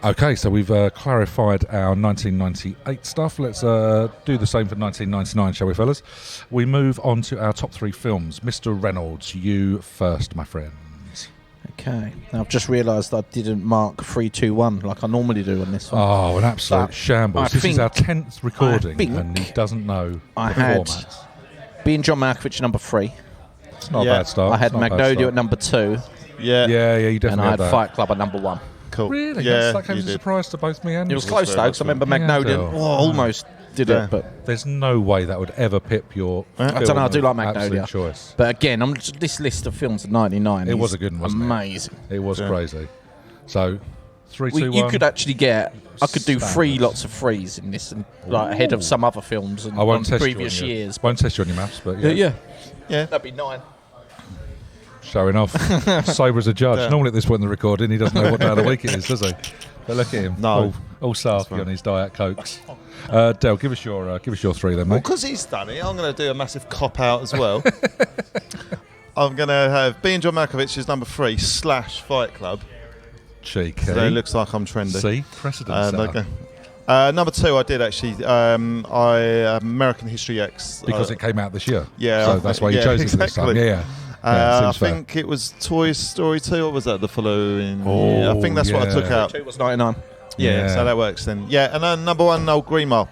Okay, so we've clarified our 1998 stuff. Let's do the same for 1999, shall we, fellas? We move on to our top 3 films. Mr. Reynolds, you first, my friends. Okay. Now, I've just realised I didn't mark 3, 2, 1 like I normally do on this one. Oh, an absolute shambles. This is our 10th recording, and he doesn't know the format. Being John Malkovich, number 3. It's not a bad start. I had Magnolia at number 2. Yeah, you definitely and I had that. Fight Club at number 1. Cool. Really? Yeah, that came as a surprise to both me and you. It was close though, because I remember Magnolia almost did it, but there's no way that would ever pip your. I don't know. I do like Magnolia. Choice. But again, this list of films of '99. It was a good one. Wasn't amazing. It was crazy. So, 3, 2, 1. You could actually get. I could do 3 lots of 3s in this, and like ahead of some other films and I won't test previous you on years. Won't test you on your maths, but yeah. That'd be 9. Showing off. Sober as a judge. Yeah. Normally at this point in the recording, he doesn't know what day of the week it is, does he? But look at him. No. All sarky on his Diet Cokes. Del, give us your 3 then, mate. Well, because he's done it, I'm going to do a massive cop-out as well. I'm going to have Being John Malkovich as number 3 / Fight Club. Cheeky. So it looks like I'm trendy. See? Precedent Okay. Number 2, I did actually. American History X. Because it came out this year. Yeah. So that's why you chose it this time. Yeah. I think it was Toy Story 2, or was that the following year? I think that's what I took out. 2 was 99. Yeah, so that works then. Yeah, and then number 1, Green Mile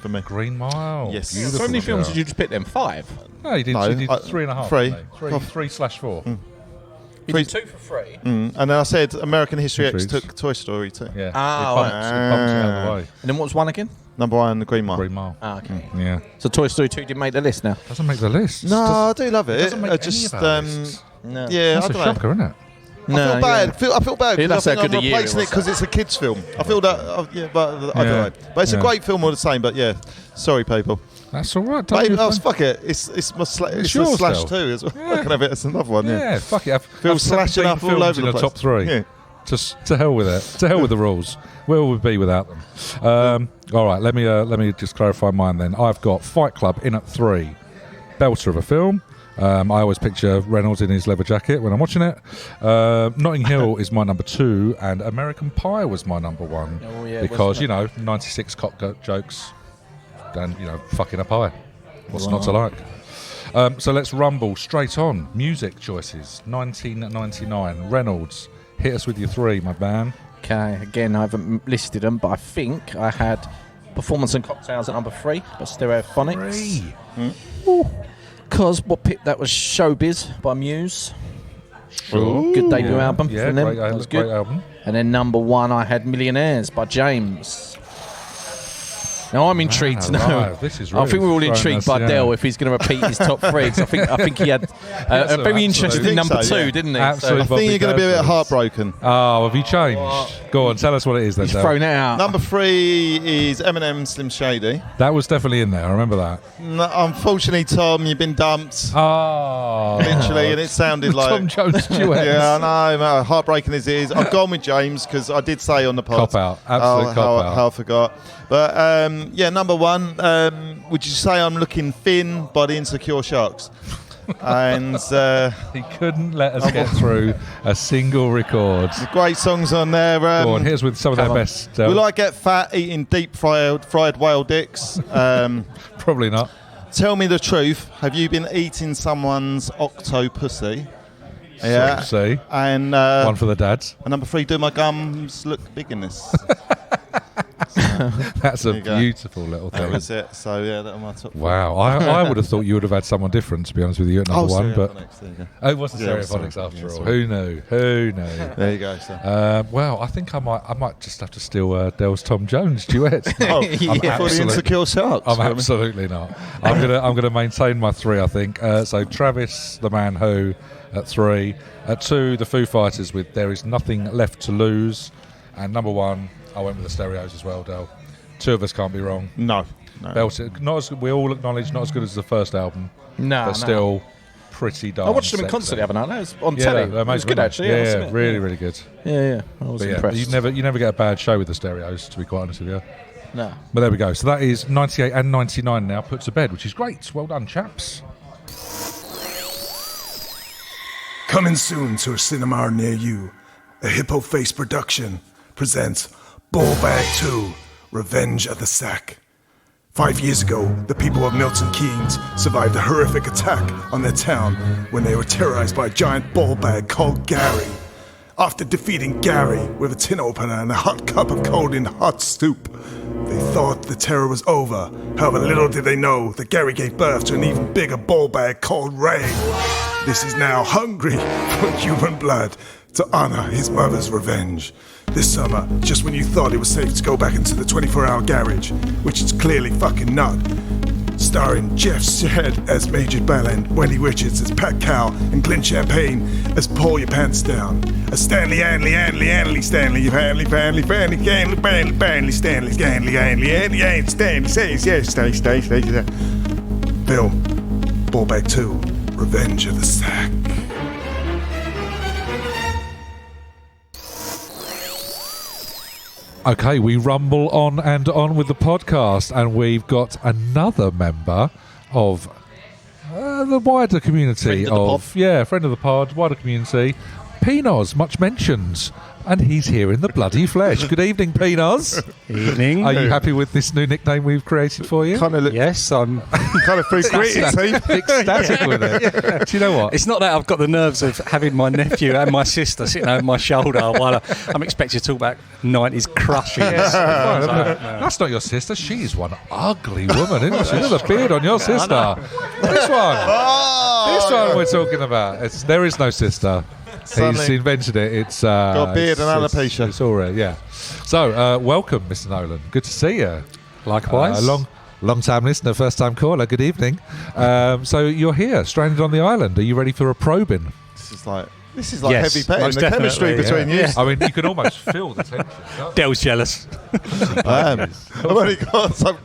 for me. Green Mile. Yes. Beautiful. So many films did you just pick them? 5? No, you did 3.5. 3. 3/4. You did 2 for 3. And then I said American History X took Toy Story 2. Yeah. It Oh, bumps it out of the way. And then what was 1 again? Number 1, the Green Mile. Green Mile. Okay. Yeah. So Toy Story 2 didn't make the list now? Doesn't make the list. No, I do love it. Doesn't make I any just of our lists. yeah, That's I a don't know. shocker, isn't it? I feel bad. I feel bad Yeah, because that's I think how I'm good a year it replacing it was. because it's a kids' film. I feel that, but I don't know. But it's a great film all the same. But yeah, sorry, people. That's all right. Fuck it. It's It's a yours, slash Del. 2 as well. Yeah. I can have it as another one. Yeah, fuck it. Phil slashing up all over in the the place. top 3. Yeah. To hell with it. To hell with the rules. Where would we be without them? All right, let me just clarify mine then. I've got Fight Club in at 3. Belter of a film. I always picture Reynolds in his leather jacket when I'm watching it. Notting Hill is my number 2, and American Pie was my number 1 because 96 cop jokes and fucking a pie. What's not to like? So let's rumble straight on. Music choices. 1999. Reynolds, hit us with your 3, my man. Okay, again, I haven't listed them, but I think I had Performance and Cocktails at number 3 by Stereophonics. 3. Because what picked that was Showbiz by Muse. Good debut album from them. That was good. Great album. And then number 1, I had Millionaires by James. Now I'm intrigued to know. This is I think we're all intrigued by Del if he's going to repeat his top 3. Because I think he had a very interesting number 2, didn't he? Absolutely. I think you're going to be a bit heartbroken. Oh, have you changed? Go on, tell us what it is then. He's thrown it out. Number 3 is Eminem, Slim Shady. That was definitely in there. I remember that. No, unfortunately, Tom, you've been dumped. Oh, Literally, and it sounded like Tom Jones duet. Yeah, I know. Heartbreaking as it is. I've gone with James because I did say on the pod. Cop out. Absolute cop out. How I forgot. But number 1. Would you say I'm looking thin by the Insecure Sharks? And he couldn't let us get through a single record. great songs on there. Go on, here's with some of their best. Will I get fat eating deep fried whale dicks? Probably not. Tell me the truth. Have you been eating someone's octopussy? Yeah. See. And one for the dads. And number 3, do my gums look big in this? That's a beautiful little thing. That was it. So yeah, that was my top. Wow, I would have thought you would have had someone different, to be honest with you, at number 1. But it wasn't Stereophonics after all. Who knew? There you go. So. Well, I think I might just have to steal Del's Tom Jones duet. For the Insecure Sharks. I'm absolutely not. I'm gonna maintain my 3. I think so. Travis, the Man Who, at 3. At 2, the Foo Fighters with There Is Nothing Left to Lose, and number 1. I went with the Stereos as well, Del. 2 of us can't be wrong. No. Belted. Not as we all acknowledge, not as good as the first album. No, still pretty darn. I watched them in sexy. concert the other night. It was on telly. It was good actually. Yeah, really good. Yeah. I was impressed. You never get a bad show with the Stereos, to be quite honest with you. No. But there we go. So that is 98 and 99 now put to bed, which is great. Well done, chaps. Coming soon to a cinema near you, a Hippo Face production presents Ball Bag 2, Revenge of the Sack. 5 years ago, the people of Milton Keynes survived a horrific attack on their town when they were terrorized by a giant ball bag called Gary. After defeating Gary with a tin opener and a hot cup of cold and hot soup, they thought the terror was over. However, little did they know that Gary gave birth to an even bigger ball bag called Ray. This is now hungry for human blood to honor his mother's revenge. This summer, just when you thought it was safe to go back into the 24-hour garage, which it's clearly fucking not. Starring Jeff Shedd as Major Ballant, Wendy Richards as Pat Cow, and Glenn Champagne as Pull Your Pants Down. As Stanley, Stanley, Stanley, Stanley, Stanley, Stanley, Film, Ball Bag 2, Revenge of the Sack. Okay, we rumble on and on with the podcast, and we've got another member of the wider community friend of the pod, wider community, P-Noz, much mentioned, and he's here in the bloody flesh. Good evening, P-Noz. Evening. Are you happy with this new nickname we've created for you? Yes, I'm Kind of Ecstatic with it. Yeah. Do you know what? It's not that I've got the nerves of having my nephew and my sister sitting over my shoulder while I'm expected to talk about 90s crushes. That's not your sister. She's one ugly woman, isn't she? Look at the beard on your sister. This one. This one we're talking about. There is no sister. He's invented it. It's got a beard and alopecia. It's all right, yeah. So, welcome, Mr. Nolan. Good to see you. Likewise. Long-time listener, first-time caller. Good evening. So you're here, stranded on the island. Are you ready for a probing? This is like Yes, heavy betting. most The chemistry definitely, between you. I mean, you can almost feel the tension. Dell's jealous. I am. I've only got some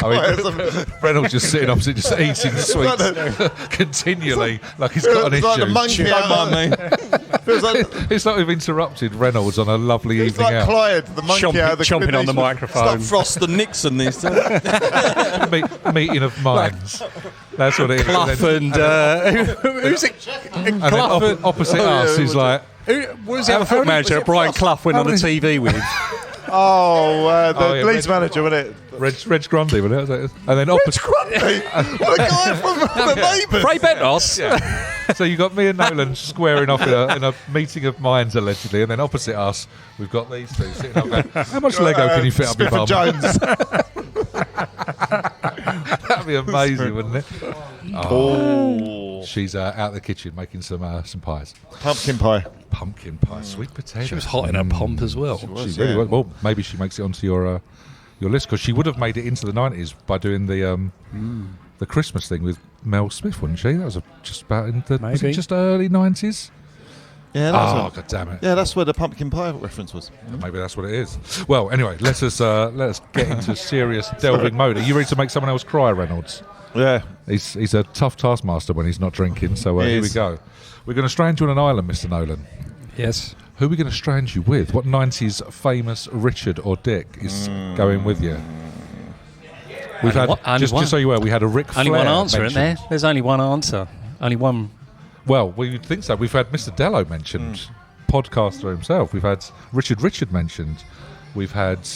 Reynolds just sitting opposite, just eating sweets continually, like he's got an issue. Like the monkey out. Feels like It's like we've interrupted Reynolds on a lovely it's evening like out. Clyde, the monkey out of the Chomping on the Knievel. microphone. Frost and Nixon these days. Meeting of minds. That's what it is. Clough and who's it? And then Clough and opposite us is like, what was the other foot manager that Brian Clough went on the TV with? The Leeds manager, wasn't it? Reg Grundy, wasn't it? And then opposite. What a guy from the Neighbours. Ray Bentos. Yeah. So you got me and Nolan squaring off in a meeting of minds allegedly, and then opposite us we've got these two sitting up going, how much Lego can you fit up your Smith and bum? Jones. That'd be amazing, wouldn't it? Oh. She's out the kitchen making some pies. Pumpkin pie. Pumpkin pie, sweet potato. She was hot in her pomp as well. She really was. Well, maybe she makes it onto your list, because she would have made it into the 90s by doing the Christmas thing with Mel Smith, wouldn't she? That was just about in the was it just early 90s. Yeah, God damn it! Yeah, that's where the pumpkin pie reference was. Maybe that's what it is. Well, anyway, let us get into serious delving mode. Are you ready to make someone else cry, Reynolds? Yeah. He's a tough taskmaster when he's not drinking. So here we go. We're going to strand you on an island, Mr. Nolan. Yes. Who are we going to strand you with? What 90s famous Richard or Dick is going with you? We've had just so you know, we had a Ric Flair. Only one answer, mentioned. isn't there? There's only one answer. Only one. Well, you'd think so. We've had Mr. Dello mentioned, podcaster himself. We've had Richard mentioned. We've had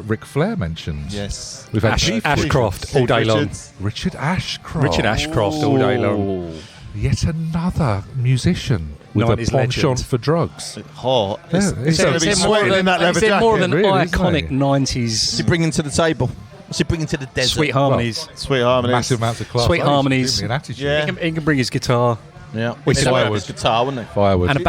Ric Flair mentioned. Yes. We've had Ashcroft all day long. Richard Ashcroft. Richard Ashcroft all day long. Yet another musician with a penchant for drugs. Oh, It's going to be sweating in that leather jacket. more of an really, isn't iconic it? 90s. What's he bringing to the table? What's he bringing to the desert? Sweet harmonies. Sweet harmonies. Massive amounts of class. Sweet Oh, he's harmonies. giving me an attitude. Yeah. He can bring his guitar Yeah. With He'd firewood. have his guitar, wouldn't he? Firewood. and a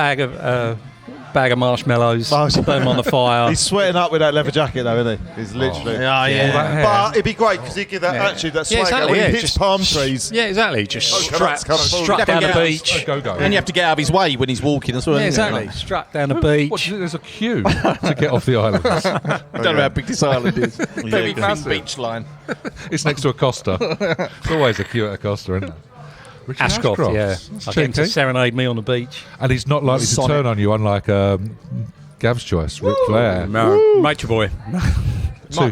bag of marshmallows. Burn them on the fire. He's sweating up with that leather jacket, though, isn't he? He's literally. Yeah, yeah. But it'd be great because he'd give that attitude, that swagger when he hits just palm trees. Yeah, exactly. Just Coconuts coming forward. strut down the Yeah. beach. Go. And you have to get out of his way when he's walking as well. Yeah, isn't it? exactly. Strut down the What, beach. there's a queue to get off the island. I don't know how big this island is. Very thin massive. beach line. It's next to a Costa. It's always a queue at a Costa, isn't it? Richard Ashcroft, yeah. That's I get him to cheeky. serenade me on the beach. And he's not likely to Sonic. turn on you, unlike Gav's choice, Ric Flair. No, Nature Boy. Two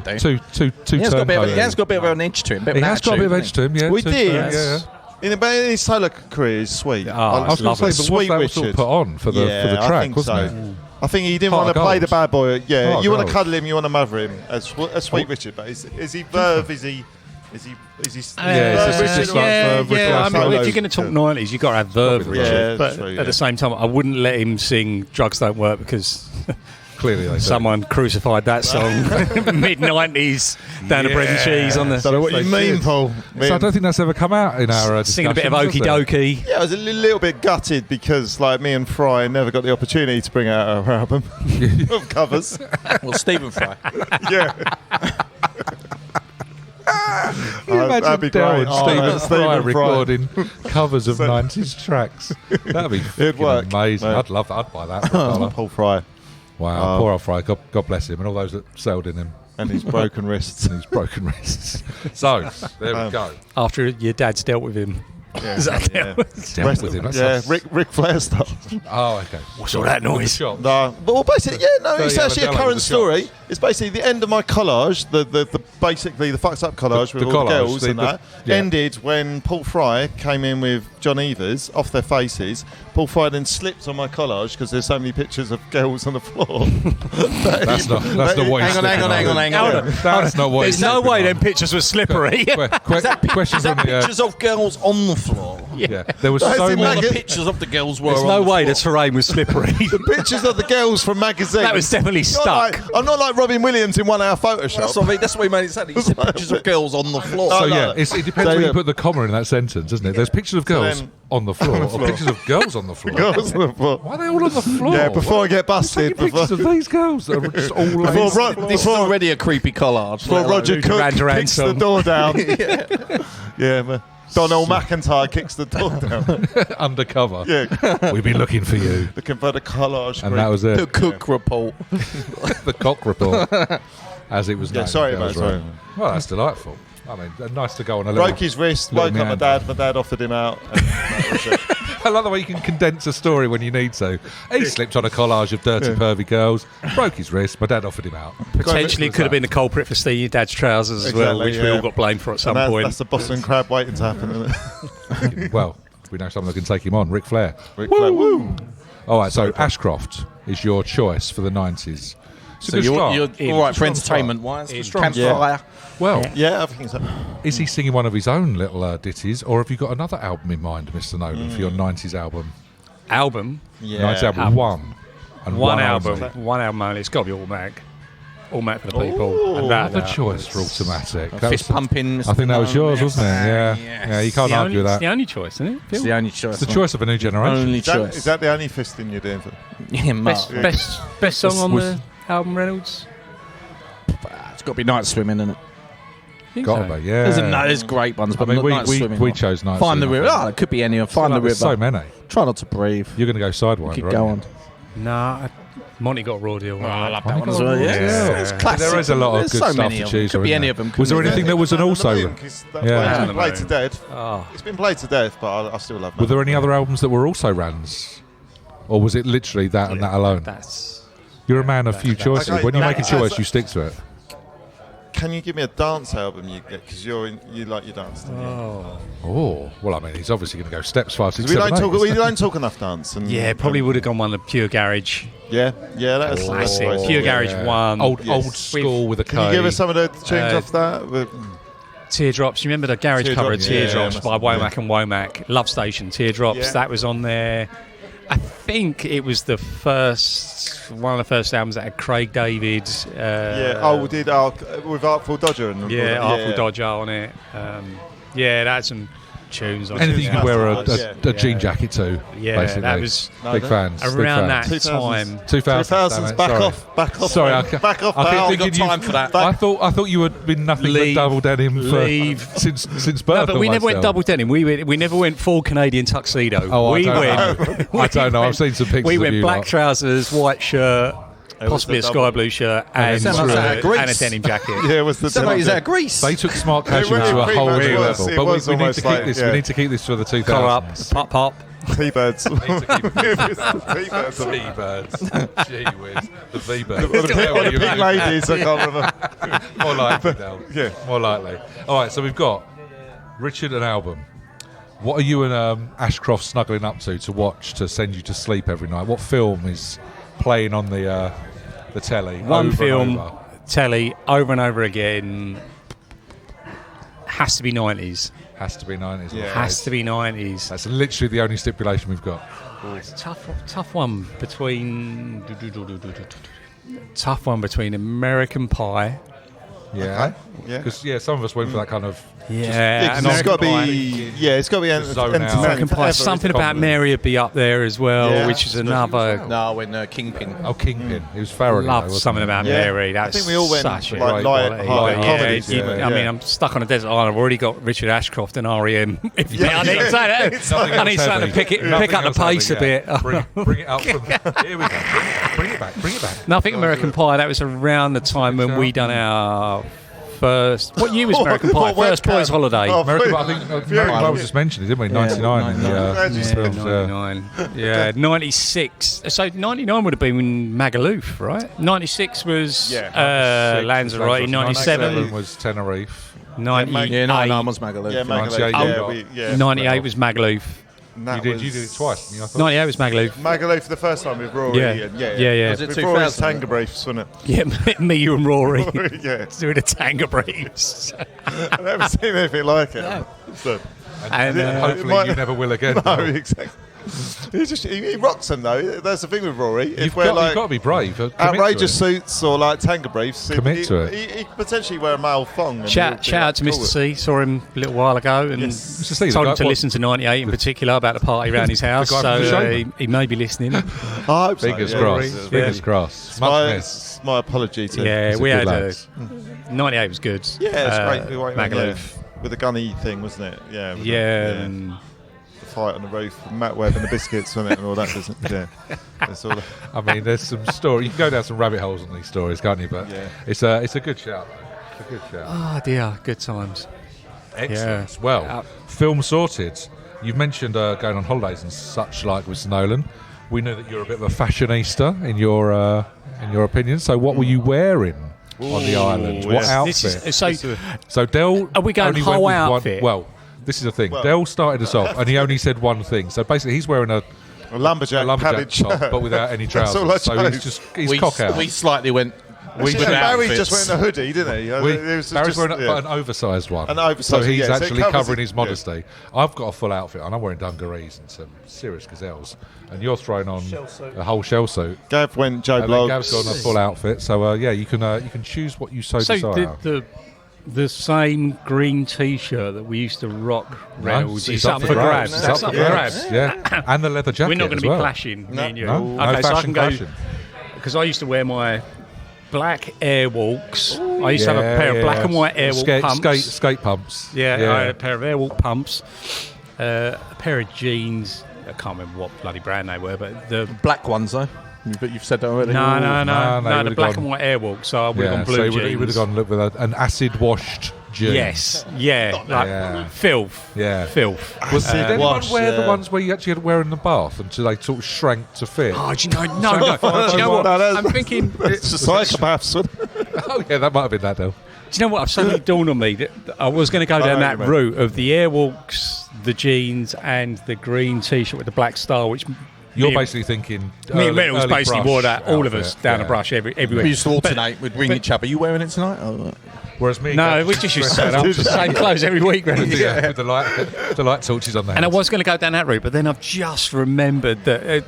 He has got a bit of an edge to him. He has got a bit of edge to him, yeah. We Two- did. yeah. In his solo career, he's sweet. Oh, I I was going to say, but Sweet that was sort Richard. of put on for the I track, think wasn't so. it? I think he didn't Heart want to of play the gold. bad boy. Yeah, Heart you of want to gold. cuddle him, you want to mother him. As Sweet Richard, but is he Verve? Is he? Yeah, it's just Richard? like yeah, Verve, yeah. I mean, Solos. if you're going to talk 90s, you've got to have Verve Probably Richard. Yeah, but true, at yeah. the same time, I wouldn't let him sing Drugs Don't Work because Clearly they do. someone crucified that song mid-90s down to bread and cheese on Don't the... know what you They mean, did. Paul. So I don't think that's ever come out in our Singing a bit of discussions, Okie has it? Dokie. Yeah, I was a little bit gutted because, like, me and Fry never got the opportunity to bring out our album of covers. Well, Stephen Fry. Yeah. Can you imagine that'd be Darren great. Stephen Fry Fry. recording covers of 90s tracks? That'd be It'd work. fucking amazing. Yeah. I'd love that. I'd buy that for a dollar. Paul Fry Wow, poor old Fry. God bless him and all those that sailed in him and his broken wrists. and his broken wrists. So, there we go. After your dad's dealt with him. Yeah, Is that yeah. Dealt with him. That Yeah, sounds- Ric Flair style. Oh, okay. What's all that noise? Shot. No, but well, basically, yeah, no, it's Yeah, actually a Mandela current with the story. shots. It's basically the end of my collage, the basically the fucked up collage with The all the collage, girls the- and the- that yeah. ended when Paul Fry came in with John Evers off their faces. Paul Fry then slipped on my collage because there's so many pictures of girls on the floor. That's not what he's Hang on. That's not what There's he's no slipping way on. them pictures were slippery. Questions Is that on the... pictures of girls on the floor? yeah, there was That's so in many... All the Maggot- pictures of the girls were There's on no the way floor. the terrain was slippery. Pictures of the girls from magazines. That was definitely stuck. I'm not like Robin Williams in 1 hour Photoshop. That's what he made it sound. He said pictures of girls on the floor. So no. yeah, it depends So, where yeah. you put the comma in that sentence, doesn't it? There's pictures of girls then- on the floor, or pictures of girls on the floor. Girls on the floor. Why are they all on the floor? Yeah, before I get Why are you busted. taking pictures of these girls that are just all laid This is already a creepy collage. Before Roger Duran Cook Duran kicks song. the door down. Yeah, man. Donald McIntyre kicks the door down. undercover. Yeah, We've been looking for you, looking for the collage. and that was The it. Cook report. The cock report, as it was known. Yeah, sorry, Yeah, mate. that's Sorry. right. Well, that's delightful. I mean, nice to go on a little. Broke his wrist, little woke up my meander. dad. My dad offered him out. And that was it. I love the way you can condense a story when you need to. He slipped on a collage of dirty, pervy girls, broke his wrist. My dad offered him out. Potentially was could have that? been the culprit for stealing your dad's trousers as well, Exactly, which we yeah. all got blamed for at some And point. that's the Boston crab waiting to happen, isn't it? Well, we know someone that can take him on. Ric Flair. Ric Flair, woo! All right, so Ashcroft is your choice for the 90s. It's a So good you're start. all right for Strong entertainment wise. Strong Campfire. Well, Yeah, I think so. is he singing one of his own little ditties, or have you got another album in mind, Mr. Nolan, for your 90s album? Album, 90s album one. And one album, only. one album only. It's got to be Automatic. Automatic for the people. Ooh, and that, Another choice for Automatic. That Fist was- pumping. I think that was yours, Mr. wasn't it? Yeah. Yes. Yeah, you can't It's the argue only, with it's that. the only choice, isn't it? It's the only choice. It's the choice of a new generation. Only Is that, choice. is that the only fisting you're doing? For? Yeah, Mark. Best song on was- the album, Reynolds? It's got to be night swimming, isn't it? Think Gotta so. be, yeah. There's great ones, I but mean, night swimming. we chose Night Find the Swimming, river. I Oh, think. it could be any. Find the Like, river. there's so many. Try not to breathe. You're going to go Sidewinder, Keep aren't going. you? Nah, Monty got a raw deal. I love Monty that one as got well. a raw Yeah, deal. it's Yeah. classic. There is a lot of There's good so stuff many to of them. choose Could from, be isn't any there? of them. Was there couldn't anything there? that was an also? Yeah. Yeah. It's been played to death. Oh, It's been played to death, but I still love it. Were there any other albums that were also runs? Or was it literally that and that alone? that's You're a man of few choices. Okay, When you no, make a choice, you stick to it. Can you give me a dance album you get? Because you like your dance. Don't you? Oh, well, I mean, he's obviously going to go steps 5, 6, We 7, don't 8. talk. We don't talk enough dance. And, yeah, probably would have gone one of the Pure Garage Yeah, that's classic. that's Pure yeah. Garage one. Old Yes. school with a K. Can you give us some of the tunes Uh, off that? Teardrops. You remember the garage cover of Teardrops, yeah, Teardrops yeah, by Womack and Womack? Love Station, Teardrops. Yeah. That was on there. I think it was one of the first albums that had Craig David. With Artful Dodger and Artful Dodger on it. Yeah, that's some tunes on it. Anything you could wear a Yeah. jean jacket to, Yeah, basically. that was big fans. Big around that fans. 2000s. time. 2000s. Back off. Sorry, man. back off. I keep pal. thinking got time for that. I thought you had been nothing Leave. but double denim Leave. since birth. No, but we never went myself. double denim. We never went full Canadian tuxedo. Oh, we I went. don't know. I've seen some pictures We of went you black lot. trousers, white shirt, It was possibly the a sky double. blue shirt, and, Sounds like out of Greece. and a denim jacket. Yeah, it was the. Sound like he's out of Greece. They took smart casual It to a pretty whole much new was. level. It But was we need to almost keep like, this. yeah. We need to keep this for the 2000s. Collar up, pop, pop. T-birds. V-birds. Gee whiz. The V-birds. Or the pink ladies. I can't remember. More likely, Del. Yeah. More likely. All right, so we've got Richard and album. What are you and Ashcroft snuggling up to watch to send you to sleep every night? What film is playing on the telly? One over film, and over? telly, over and over again. Has to be 90s. Has to be 90s. Yeah. Has to be 90s. That's literally the only stipulation we've got. It's a tough one between American Pie. Yeah. Yeah. Because some of us went for that kind of. Yeah, It's got American to Pie. be. Yeah, it's got to be Zone out. American Pie. forever. Something about Mary would be up there as well, Yeah. which is another. No, when Kingpin. Oh, Kingpin. It was Farrelly. Love though, wasn't something it? about Yeah. Mary. That's I think we all went such a like great light quality. hearted But comedies. I Yeah. mean, I'm stuck on a desert island. I've already got Richard Ashcroft and REM. I need Nothing I need else something to heavy. pick Nothing up the else pace heavy, a yeah. bit. Bring it up from. Here we go. Bring it back. Bring it back. Nothing American Pie. That was around the time when we done our first. What year was American Pie? What First Boys webcam? Holiday. Oh, American, I think American Pie was just mentioned, didn't we? 99 in the Yeah, films. 99. Yeah, 96. So 99 would have been Magaluf, right? 96 was Lanzarote. 97 was Tenerife. 98. Yeah, no, was Magaluf. Yeah, 98, Magaluf. yeah. 98 was Magaluf. And You did it twice. Didn't you, I thought? 98 was Magaluf. Magaluf for the first time with Rory. Yeah. And Yeah. Was it With Rory's 2000? Tanga briefs, wasn't Yeah, me, you and Rory it? Yeah. doing a tanga briefs. I've never seen anything like it. So, And Hopefully you never will again. no, exactly. He rocks them though. That's the thing with Rory. If You've we're got to be brave. Commit to outrageous it. suits or like tanga briefs, Commit to it. He could potentially wear a male thong. And shout out to Mr. C. Saw him a little while ago and Mr. C, the told guy- him to what- listen to 98 in particular about the party around his house. guy from the So show? he may be listening. I hope so. Fingers yeah. crossed. Yeah. Fingers crossed. It's Much my, miss. it's my apology to. Yeah, He's a we good had lad. 'Cause 98 was good. Yeah, it's great. Magaluf. With the gunny thing, wasn't it? Yeah. with Yeah. The, and the fight on the roof, and Matt Webb and the biscuits, wasn't it, and all that. Yeah. That's all. I mean, there's some story. You can go down some rabbit holes on these stories, can't you? But Yeah. it's a good shout. Though. It's a good shout. oh dear, good times. Excellent. Yeah. Well, film sorted. You've mentioned going on holidays and such like with Nolan. We know that you're a bit of a fashionista in your opinion. So, what were you wearing on the island? What yes. outfit? This is, So Del. Are we going only whole went with outfit? Well, this is the thing. Well- Del started us off, and he only said one thing. So basically, he's wearing a A lumberjack lumberjack padded top, shirt. but without any That's trousers. all I So chose. he's cock out. We slightly went. Actually, with Barry outfits. just went in a hoodie, didn't he? Barry's wearing an oversized one. An oversized so one, he's yeah, so it actually covers covering it, his modesty. I've got a full outfit and I'm wearing dungarees and some serious gazelles. And you're throwing on a whole shell suit. Gav went Joe And then Blogs. Gav's got on a full outfit. So you can choose what you so desire. the same green T-shirt that we used to rock, Reynolds, it's is up for grabs. It's That's up for grabs. Yeah, and the leather jacket. We're not going as to be well. clashing, me and you. No, no Okay, so I can go fashion. because I used to wear my black Airwalks. I used to have a pair of black and white Airwalk pumps. Skate pumps. Yeah, I had a pair of Airwalk pumps, a pair of jeans. I can't remember what bloody brand they were, but the Black ones, though. But you've said that already. no, you the would've black gone- and white Airwalk. So I would have Yeah, gone blue so jeans. he would have gone look with an acid washed jeans. Yes, yeah, like Yeah. filth. Yeah. Filth. Did anyone wash, wear the yeah. ones where you actually had to wear in the bath until they sort of shrank to fit? Oh, do you know? No. Do you know what? No, that's- I'm thinking. It's the psychopaths. Oh yeah, that might have been that though. Do you know what? I've suddenly dawned on me that I was going to go down know that what you mean. route of the Airwalks, the jeans, and the green T-shirt with the black star, which You're me- basically thinking. me and Reynolds early basically brush wore that. All of outfit, us down yeah. a brush everywhere. We used to alternate. We'd ring each other. Are you wearing it tonight? Oh, Whereas me, No, Gav, we just used to turn up with the same clothes every week. Reynolds. yeah, with the light torches on the And I hands. was going to go down that route, but then I've just remembered that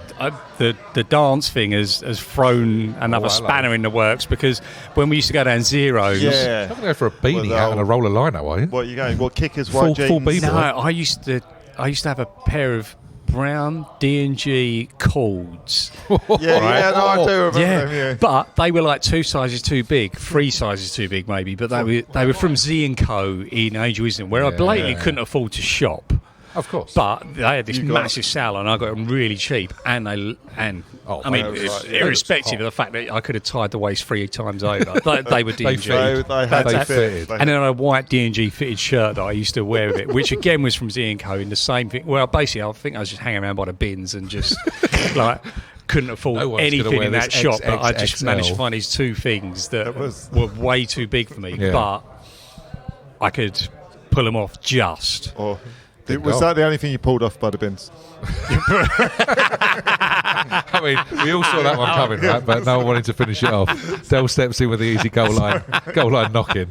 the dance thing has thrown another hello. spanner in the works, because when we used to go down Zeros, You're Yeah. not going to go for a beanie Well, hat and a roller liner, are you? What are you going? What kickers, Full- white jeans? full beaver. no, I used to have a pair of brown D&G cords. Yeah, yeah, no, I do remember Yeah, them. Yeah. but they were like 2 sizes too big, 3 sizes too big maybe. But they were from Z&Co in Angel Islington, where I blatantly couldn't afford to shop. Of course. But they had this You got- massive sale, and I got them really cheap. And I mean, right. irrespective of the fact that I could have tied the waist 3 times over, they were D&G. They had They to fitted. fit. And then I had a white D&G fitted shirt that I used to wear with it, which again was from Z&Co in the same thing. Well, basically, I think I was just hanging around by the bins and just like couldn't afford No one's gonna anything wear in that this shop. But I just XXXL. managed to find these 2 things that were way too big for me, Yeah. but I could pull them off just. Or Was that the only thing you pulled off by the bins? I mean, we all saw that one coming, right? But no one wanted to finish it off. Del steps in with the easy goal line knocking.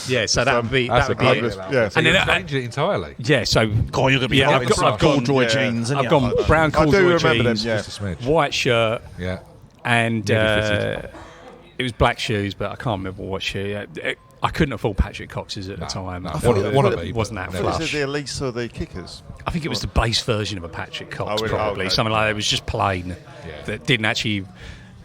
Yeah, so that would be That's that a would be great. it. Yeah, so And you then changed it entirely. Yeah, so God, you're going to be I've got corduroy jeans. I've gone brown I do corduroy remember them, jeans, yeah. Just a smidge. white shirt, Yeah. and Nearly fitted. it was black shoes, but I can't remember what shoe. I couldn't afford Patrick Cox's at the time. no. I Wanna thought be, it wasn't but that Was flush. it the Elise or the Kickers? I think it was the base version of a Patrick Cox, Oh, really? probably. Oh, okay. Something like that. It was just plain. Yeah. That didn't actually...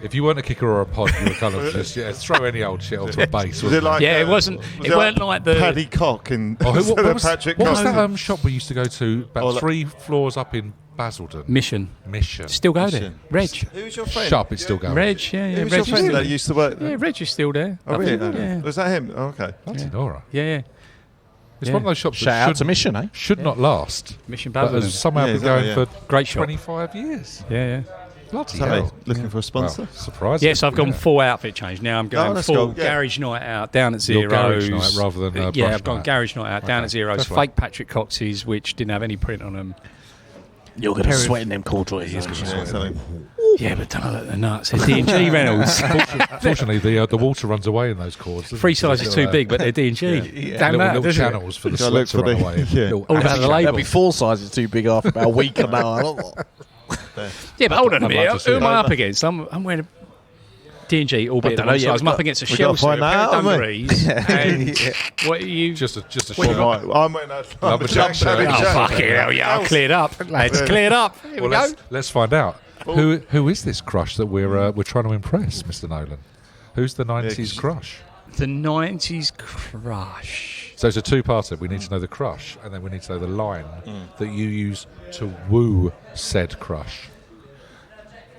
If you weren't a kicker or a pod, you were kind of just throw any old shit onto a base. Was it like Yeah, it wasn't... was It weren't like the... Paddy Cock in Oh, instead what of was, Patrick what was Cock? that shop we used to go to about Oh, that- 3 floors up in Basildon? Mission. Mission. Still go there. Mission. Reg. Who's your friend? Shop is still going. Reg, yeah. Who was Reg your is friend still that there. used to work there? Yeah, Reg is still there. Oh, I really? think, yeah. Was that him? Oh, okay. Bloody Nora. Yeah. It's Yeah. one of those shops Shout that out to Mission, eh? should not last, Mission but has Basildon. somehow Yeah, been going exactly, for Great shop. 25 years. Yeah. Bloody So, hell. looking for a sponsor? Well, surprising. Yes, I've gone yeah. full outfit change. Now I'm going that's full cool, yeah. garage night out down at Your Zero's. garage night rather than yeah, brush I've gone night. garage night out down Okay, at Zero's. fair play. Fake Patrick Cox's, which didn't have any print on them. You're going to Pair of- sweat in them corduroys. Yeah, something. Yeah, but don't let the nuts. They're D&G Reynolds. Fortunately, the water runs away in those cords. doesn't Three it? So sizes it's too got big, but they're D&G. Damn little, that, little doesn't it? channels for the Gotta sweat look to for run the- away. yeah. Little All about ash the channels. label. There'll be 4 sizes too big after about a week or now. Yeah, but hold on a I'd like minute. to see Who am I that. up against? I'm wearing a D&G, albeit I don't the wrong know, yeah, size. I'm up against a we gotta Chelsea, a find pair that of out, haven't we? dungarees, and what are you... Just a Well, shirt. Right, I'm wearing a Lumberjack shirt. Lumberjack Oh, shirt. fuck it. Hell yeah, I'll clear it up. Lads, clear it up. Here we Well, go. let's find out. Who is this crush that we're trying to impress, Mr. Nolan? Who's the 90s crush? The 90s crush. So it's a two-parter. We need to know the crush, and then we need to know the line that you use to woo said crush.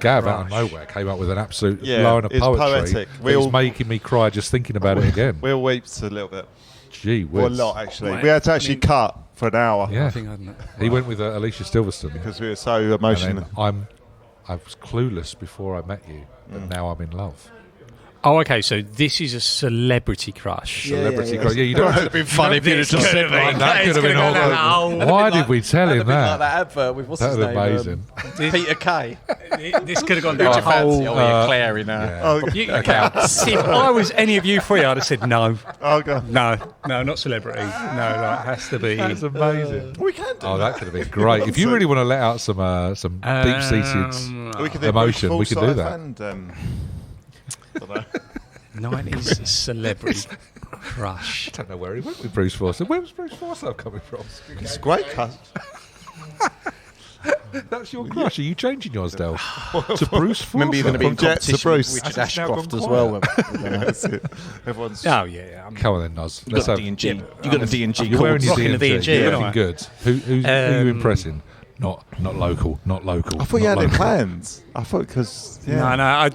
Gav, out of nowhere, came up with an absolute line of it's poetry. poetic. It's making me cry just thinking about it again. We all weeps a little bit. Gee Well, a whiz. lot, actually. Right. We had to actually cut for an hour Yeah, I think I don't know. he went with Alicia Silverstone. because we were so And emotional. then I was clueless before I met you, but now I'm in love. Oh, okay, so this is a celebrity crush. Celebrity crush. Yeah, you don't. It'd been funny if you'd have just said That could have been all. Why did we tell him that? that advert with what's That his was name? amazing. Peter Kay. This could have gone Who'd down you a fancy? whole... Oh, yeah, Clary now. Yeah. Oh, If I was any of you three, I'd have said no. oh, God. No, not celebrity. No, that has to be... That's amazing. We can do Oh, that could have been great. If you really want to let out some deep-seated We can do emotion, both we can do full-size that. And, don't know. 90s celebrity crush. I don't know where he went with Bruce Forsyth. Where was Bruce Forsyth coming from? It's a great cut. That's your crush. Are you changing yours, Del? To Bruce Forsyth? Remember you're going to be in From Jets to competition Bruce. with Richard That's now Ashcroft gone as quiet. well. That's it. Everyone's. Oh, yeah. Come on then, Noz. You Let's got have. a D&G. You got a D&G. You're wearing your Rocking the D&G. D&G, You're aren't looking I? good. Who are you impressing? Not local. Not local. I thought you not had it local. plans. I thought because No,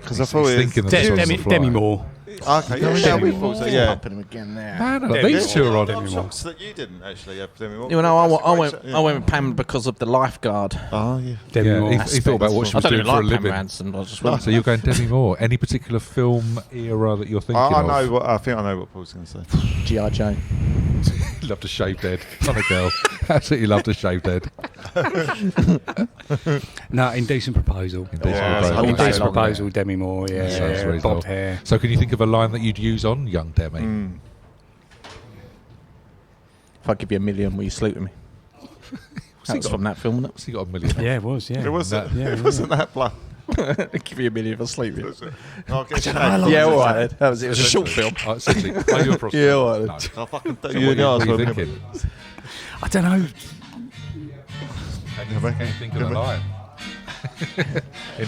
because I thought He's it thinking was. that- That's on the fly. Demi Moore. Okay, yeah, we thought so. Yeah. Pumping him again there. Man, Demi these two are on I'm it. shocked that you didn't actually have Demi Moore. You know, I went Yeah. with Pam because of the lifeguard. Oh yeah. Demi Yeah, Moore. he thought about what she I was don't doing even for a like Pam living. Ransom. I just went. So you're going Demi Moore. Any particular film era that you're thinking I of? know what I think. I know what Paul's going to say. G.I. Jane. Loved a shaved head. On a girl. Absolutely loved a shaved head. No, Indecent Proposal. Indecent Yeah, Proposal. it's Indecent long Proposal, Demi Moore, Sounds yeah, reasonable. bobbed hair. So can you think of a line that you'd use on young Demi? If I give you $1 million, will you sleep with me? That was from that film, wasn't What's he got $1 million? Yeah, it was, yeah. It wasn't. Yeah, It wasn't that blunt. it? Give you $1 million if I sleep with you. I'll get you Yeah, all right. Then. That was it. It was a short film. Oh, essentially, are you a prostitute? Yeah, all right. No. I'll fucking do So you what guys. are you will thinking? I don't know. Can you think of the line? He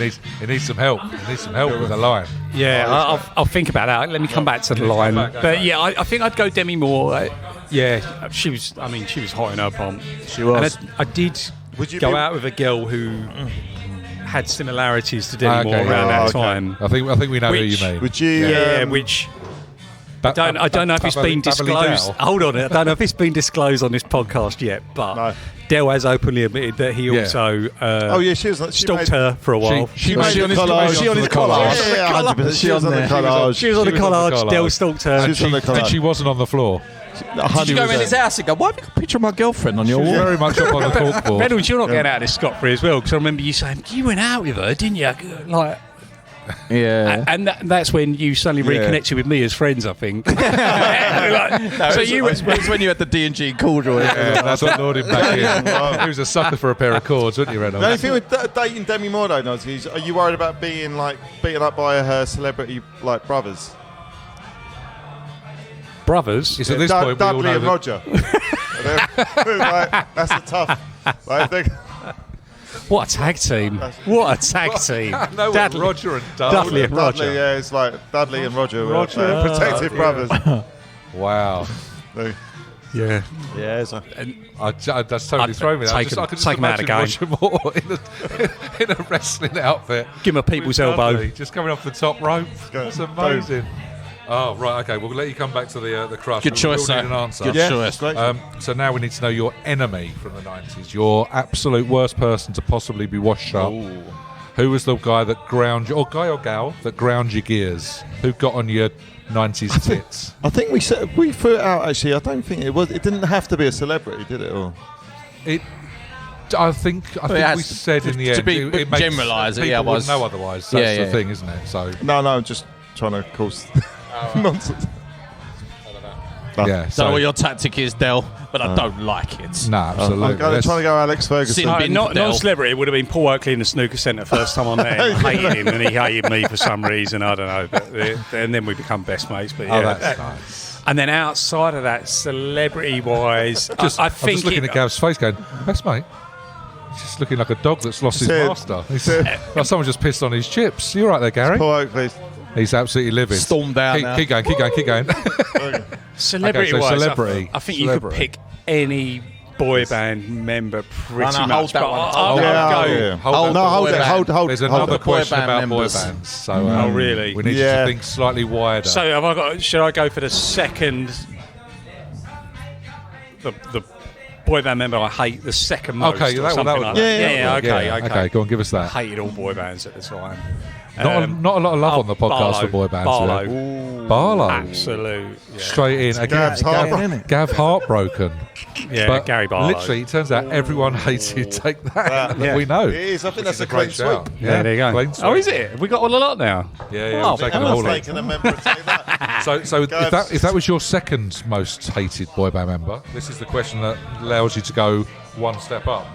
needs some help. He needs some help with the line. Yeah, I'll think about that. Let me come back to the line. But yeah, I think I'd go Demi Moore. Yeah, she was hot in her pomp. She was. And I did Would you go be- out with a girl who had similarities to Demi Ah, Moore okay, around yeah, that okay. time. I think we know who you mean. Would you? Yeah, which I don't know if it's been disclosed. Hold on, I don't know if it's been disclosed on this podcast yet, but No. Del has openly admitted that he Yeah. also Oh yeah, she was. She stalked made, her for a while. She made made the on his collage. she on his collage. Yeah, 100%. She was on the collage. She was on the She was on the collage. collage. Del stalked her. She was on the collage. And she wasn't on the floor. Did you go in his house and go, why have you got a picture of my girlfriend on your She was wall? very much up on the corkboard. Reynolds, you're not getting out of this scot-free as well, because I remember you saying, you went out with her, didn't you? Like, Yeah. and that's when you suddenly reconnected with me as friends, I think. So it was when you had the D&G corduroy. Yeah, that's what lured him back in. He was a sucker for a pair of cords, wasn't you, Reynolds? The only thing with dating Demi Moore, though, Noz, is are you worried about being like beaten up by her celebrity like brothers? Brothers? It's at this point we all Dudley know and that- Roger. Like, that's a tough. Like, What a tag team. What a tag team. No, Dudley. Roger and Dudley and Roger. Dudley, yeah, it's like Dudley and Roger. Roger. Were, protective brothers. Wow. Yeah. Yeah, so. That's totally thrown me. I could just take him out of imagine the Roger Moore in a wrestling outfit. Give him a people's with elbow. Dudley just coming off the top rope. That's amazing. Oh, right, okay. We'll let you come back to the crush. Good choice, We'll sir. need an answer. Good choice. Great. So now we need to know your enemy from the 90s, your absolute worst person to possibly be washed up. Ooh. Who was the guy that ground you, or guy or gal that ground your gears? Who got on your 90s tits? I think we threw it out. Actually, I don't think it was. It didn't have to be a celebrity, did it? Or I think we said in the end. to be it makes generalise it, people yeah, wouldn't was- know otherwise. That's Yeah, the yeah. thing, isn't it? So no, I'm just trying to cause nonsense. yeah. Don't know So what your tactic is, Del, but I don't like it. no, absolutely. I'm trying to go Alex Ferguson. Sin bin Not Del. celebrity. It would have been Paul Oakley in the snooker centre first time on there. I hated him, and he hated me for some reason. I don't know. But, and then we become best mates. But yeah. Oh, that's nice. And then outside of that, celebrity-wise, I I'm think just looking at Gav's face, going, "Best mate." He's just looking like a dog that's lost his Sid. master. He's like someone just pissed on his chips. You right there, Gary? Paul Oakley. He's absolutely livid. Storm down now. Keep going. celebrity-wise, Okay, so celebrity. I think you could Celebrity. pick any boy band member pretty No, much. hold that but one. I'll Yeah, go. yeah. Hold No, on. hold it. Hold. There's hold another it. question boy band about boy members. bands. So, Oh, really? We need you Yeah. to think slightly wider. So have I got? Should I go for the second? The boy band member I hate the second most. Okay, or that something was like that. that. Yeah, Okay. Go on, give us I that. hated all boy bands at the time. Not a lot of love on the podcast Barlow. for boy bands. Barlow. yeah. Barlow. Absolute. Yeah. Straight in. Again, Gav heartbroken. Yeah, But Gary Barlow. literally, it turns out everyone hated Take That. Yeah. We know. It is. I think that's It's a great shout. sweep. Yeah, there you go. clean Oh, sweep. is it? Have we got all a lot now? Yeah, Oh, we've taken I'm them all not in. taking a member to take that. So if Guys. that was your second most hated boy band member, this is the question that allows you to go one step up.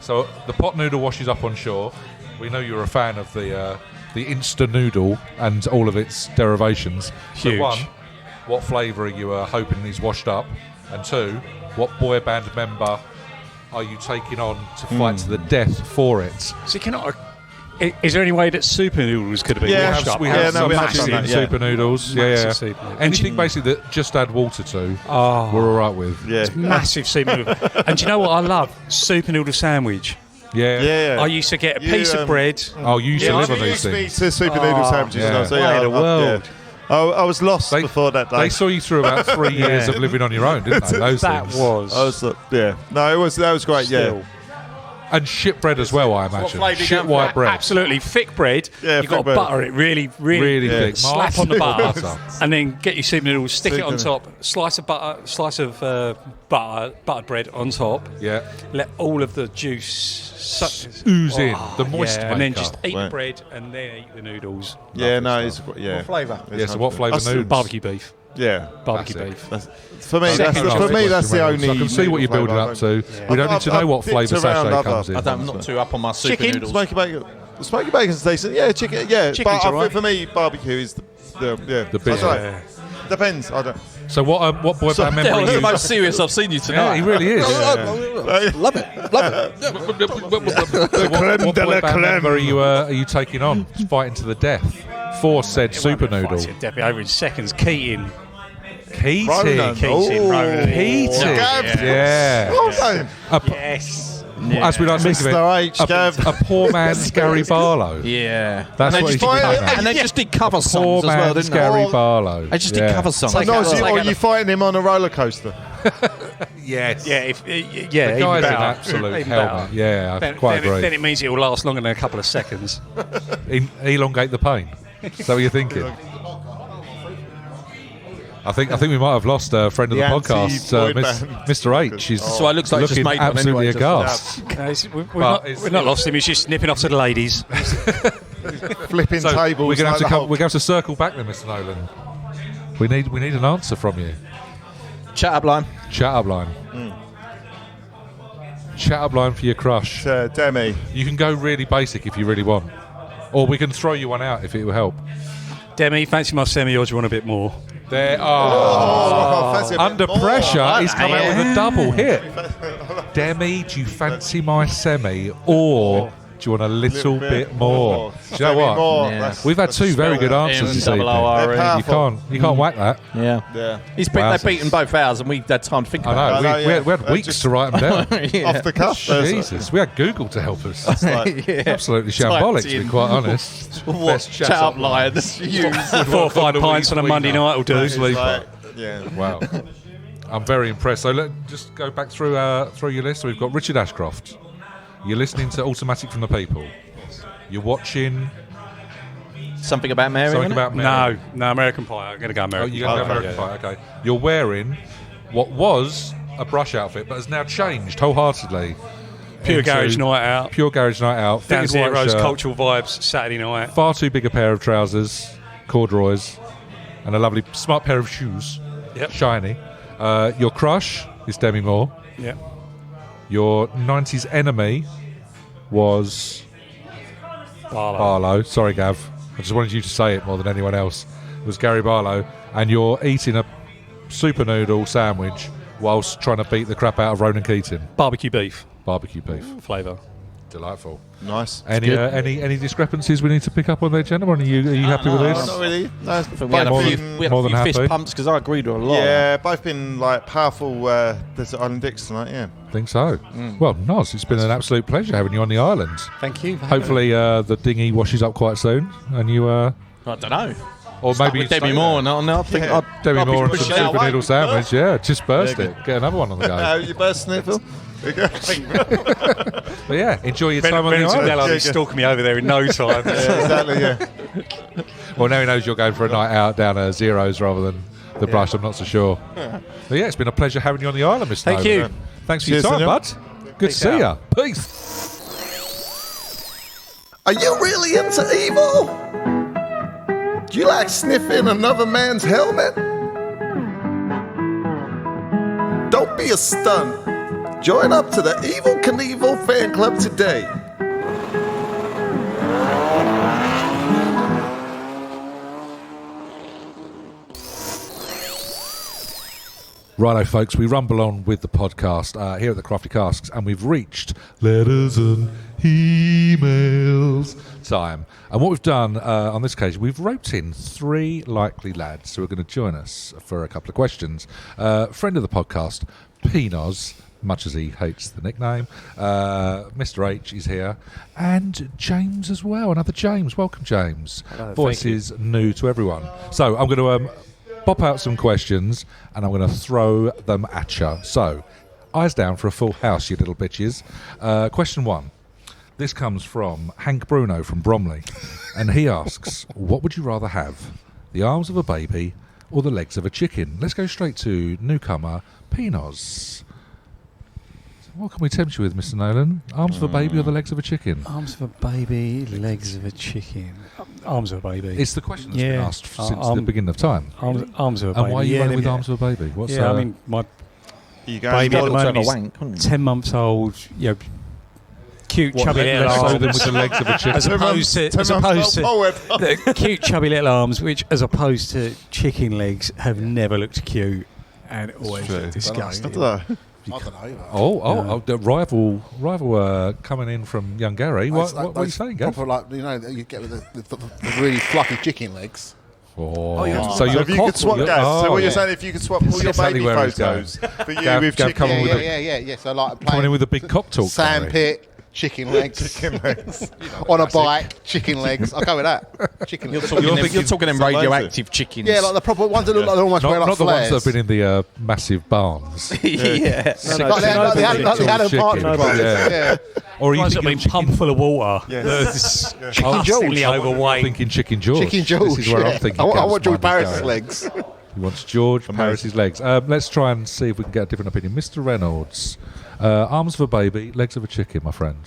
So the pot noodle washes up on shore. We know you're a fan of the Insta noodle and all of its derivations. Huge. So one, what flavour are you hoping is washed up? And two, what boy band member are you taking on to fight to the death for it? So is there any way that Super Noodles could have been Yeah, washed up? We Yeah, have no, some we have massive done that, yeah. super noodles. Massive Yeah. super noodles. Anything basically that just add water to, Oh. we're all right with. Yeah. Massive super noodle. And do you know what I love? Super noodle sandwich. Yeah. Yeah. I used to get a You, piece of bread. Oh, you used to Yeah, live on you these used me things. to super noodle sandwiches. yeah. And I was, Way of the world. I was lost They- before that day. They saw you through about 3 years of living on your own, didn't they? Those That things. was. I was, yeah. No, that was great. Still. Yeah. And shit bread as well, I imagine. flavour you Shit go white for? bread. Absolutely thick bread. Yeah, You've got to thick bread. butter it really Really Yeah. thick. slap on the butter, butter. and then get your super noodles, stick it on Stick top, slice of buttered bread on top. Yeah. Let all of the juice Ooze in. The moist and then maker. just eat Right. the bread and then eat the noodles. Yeah, no, it's yeah. flavour? Yeah, so what flavour noodles? Barbecue beef. Yeah. Barbecue That's it. beef. That's, for me, Second that's last that's the only. So I can see what you're flavour building I up to. don't- We don't need to know what I've flavour dipped around sachet other- comes in. I'm not too up on my super Chicken? noodles. Smoky bacon. Smoky bacon's decent. Yeah, chicken. Yeah, Chicken's but alright. for me, barbecue is the bit. I don't know. Depends. I don't. So what boy So- band member That's are the you? most serious I've seen you Yeah, tonight. he really is. Love it. So what boy band member are you taking on? Fighting to the death for said super noodle. Definitely over in seconds. Keating. Keating. Ronan. Keating. Ronan. Keating. Gav. Yeah. Oh, no. Yes. As we like to think of Mr. it, H. Gav. a poor man's Gary Barlow. Yeah. That's and what they he just, should be fight- known as. and they just did cover Poor songs as well, man's didn't they? Gary Barlow. They just did cover songs. Take No, out- so take are out- you fighting him on a roller coaster? Yes. Yeah, The even guy's an better. absolute Even helmet. better. Yeah, I Then, quite then, agree. then it means it will last longer than a couple of seconds. Elongate the pain. Is that what you're thinking? I think we might have lost a friend of the podcast, Mr. H. He's So it looks like he's just looking made one absolutely anyway, aghast. We've not lost him. He's just nipping off to the ladies. Flipping So tables. we're going like to the Hulk. we're going to have to circle back then, Mr. Nolan. We need an answer from you. Chat up line. Chat up line. Chat up line for your crush. Demi. You can go really basic if you really want, or we can throw you one out if it will help. Demi, fancy my semi, or do you want a bit more? There are. fancy a bit Under more. pressure, he's come out with a double hit. Demi, do you fancy my semi, or do you want a little bit more? Do you know Demi what? Moore. Yeah. That's- We've had that's two very good spelled out. answers this evening. M-double-O-R-E. They're You powerful. can't whack that. Yeah. Yeah. Wow. They've beaten both ours, and we had time to think about I know. I know, We yeah. had weeks Just- to write them down. it. Yeah. Off the cuff. there's- Jesus, we had Google to help us. it's like- Absolutely shambolic, to be quite honest. What? Chat up line. Use. 4 or 5 pints on a Monday night will do. it's like- yeah. Wow. I'm very impressed. So let's just go back through your list. So we've got Richard Ashcroft. You're listening to Automatic from the People. You're watching Something about Mary. something innit? about Mary. No, American Pie. I'm going to go Oh, American you're going to Pie. go American Pie, okay. You're wearing what was a brush outfit, but has now changed wholeheartedly. Pure into Garage Night Out. Pure Garage Night out. Dan Fitted white Zero's shirt, Cultural Vibes Saturday night. far too big a pair of trousers, corduroys, and a lovely smart pair of shoes. Yep. Shiny. Your crush is Demi Moore. Yeah. Your 90s enemy was Barlow. Barlow. Sorry, Gav. I just wanted you to say it more than anyone else. It was Gary Barlow. And you're eating a super noodle sandwich whilst trying to beat the crap out of Ronan Keating. Barbecue beef Barbecue beef. flavour. Delightful. Nice. Any discrepancies we need to pick up on there, gentlemen? Are you happy with No, this? not really. No, I think we had More a few, than- we had more a than few fist happy. pumps because I agreed with a lot. Yeah, both been like powerful Desert Island Dicks tonight, yeah. Think so. Well, Noz, it's been an absolute pleasure having you on the island. Thank you. Hopefully the dinghy washes up quite soon, and you I don't know. or maybe With Demi Moore. No, I think Yeah. I'd Demi I'd be Moore and pushing some it super away. noodle sandwich. Yeah, just burst Yeah, it. Get another one on the go. You burst Knievel? There you go. But yeah, enjoy your time on the Benson island. will be stalking me over there in no time. Yeah, exactly, yeah. Well, now he knows you're going for a night out down at Zeros rather than the brush. I'm not so sure. But yeah, it's been a pleasure having you on the island, Mr. Thank Nolan. you. Thanks for your Cheers, time, senor. bud. Good to see you. Peace. Are you really into evil? Do you like sniffing another man's helmet? Don't be a stunt. Join up to the Evil Knievel fan club today. Righto, folks, we rumble on with the podcast here at the Crafty Casks, and we've reached letters and emails time. And what we've done on this occasion, we've roped in 3 likely lads who are going to join us for a couple of questions. Friend of the podcast, P-Noz, much as he hates the nickname. Mr. H is here. And James as well, another James. Welcome, James. Voices new to everyone. So I'm going to pop out some questions and I'm going to throw them at you. So, eyes down for a full house, you little bitches. Question 1. This comes from Hank Bruno from Bromley. And he asks, what would you rather have? The arms of a baby or the legs of a chicken? Let's go straight to newcomer P-Noz. What can we tempt you with, Mr. Nolan? Arms of a baby or the legs of a chicken? Arms of a baby, legs of a chicken. Arms of a baby. It's the question that's been Yeah. asked since the beginning of time. Arms of a baby. And why are you running with yeah. arms of a baby? What's Yeah, I mean, my You go. baby at the Got to have moment a is wank, couldn't you? 10 months old, cute, chubby little Let's show them arms. with the legs of a chicken. As opposed to, the cute, chubby little arms, which, as opposed to chicken legs, have never looked cute and always True. look disgusting. I don't know. Oh, the rival coming in from young Gary. What are you Those saying, Gav? proper, like, you know, you get with the really fluffy chicken legs. Oh, yeah. so So you're if you could swap, Gav, so what you're saying, if you could swap all your exactly baby where he's photos for you Gav- with Gav, chicken come on with it. Yeah. So like coming in playing with a big cock talk. Gary. sandpit, chicken legs, on a bike, chicken legs. I'll go with that. Chicken legs. You're talking them radioactive chickens. Yeah, like the proper ones that look like they almost wear like Not the ones flares. that have been in the massive barns. yeah. Like the Adam Partridge Chicken. ones. Yeah. Yeah. Or are you Ones that have been thinking pumped full of water. Yes. Constantly I'm overweight. thinking Chicken George. Chicken George. This is where yeah. I'm thinking. I Gav's want George mind is Barrett's going. legs. He wants George Paris's legs. Let's try and see if we can get a different opinion. Mr. Reynolds, arms of a baby, legs of a chicken, my friend.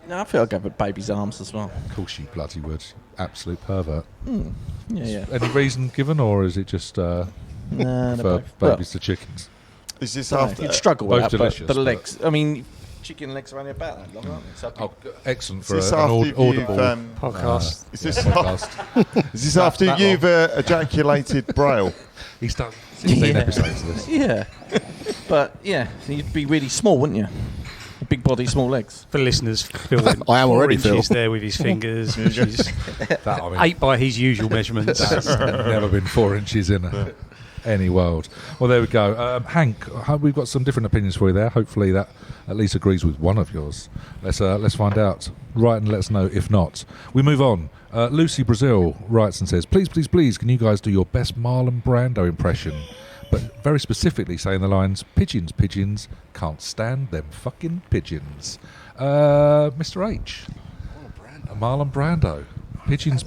No, I feel I'd go with baby's arms as well. Of course you bloody would. Absolute pervert. Yeah. Any reason given, or is it just Nah, for babies to chickens? Is this Well, after? you'd struggle with both that, delicious, but the but- legs. I mean, chicken legs are only about that long, aren't they? So Oh, excellent Is for this an after you've audible Podcast. Is this podcast. is this after that you've ejaculated braille? He's done 16 Yeah. episodes of this. yeah. But yeah, so you'd be really small, wouldn't you? Big body, small legs. For listeners, Phil went I am 4 already, inches Phil. there with his fingers, which is That, I mean, 8 by his usual measurements. that's never been 4 inches in any world. Well, there we go. Hank, we've got some different opinions for you there. Hopefully that at least agrees with one of yours. Let's find out. Write and let us know if not. We move on. Lucy Brazil writes and says, please, can you guys do your best Marlon Brando impression? But very specifically saying the lines, pigeons, can't stand them fucking pigeons. Mr. H. Marlon Brando. Pigeons,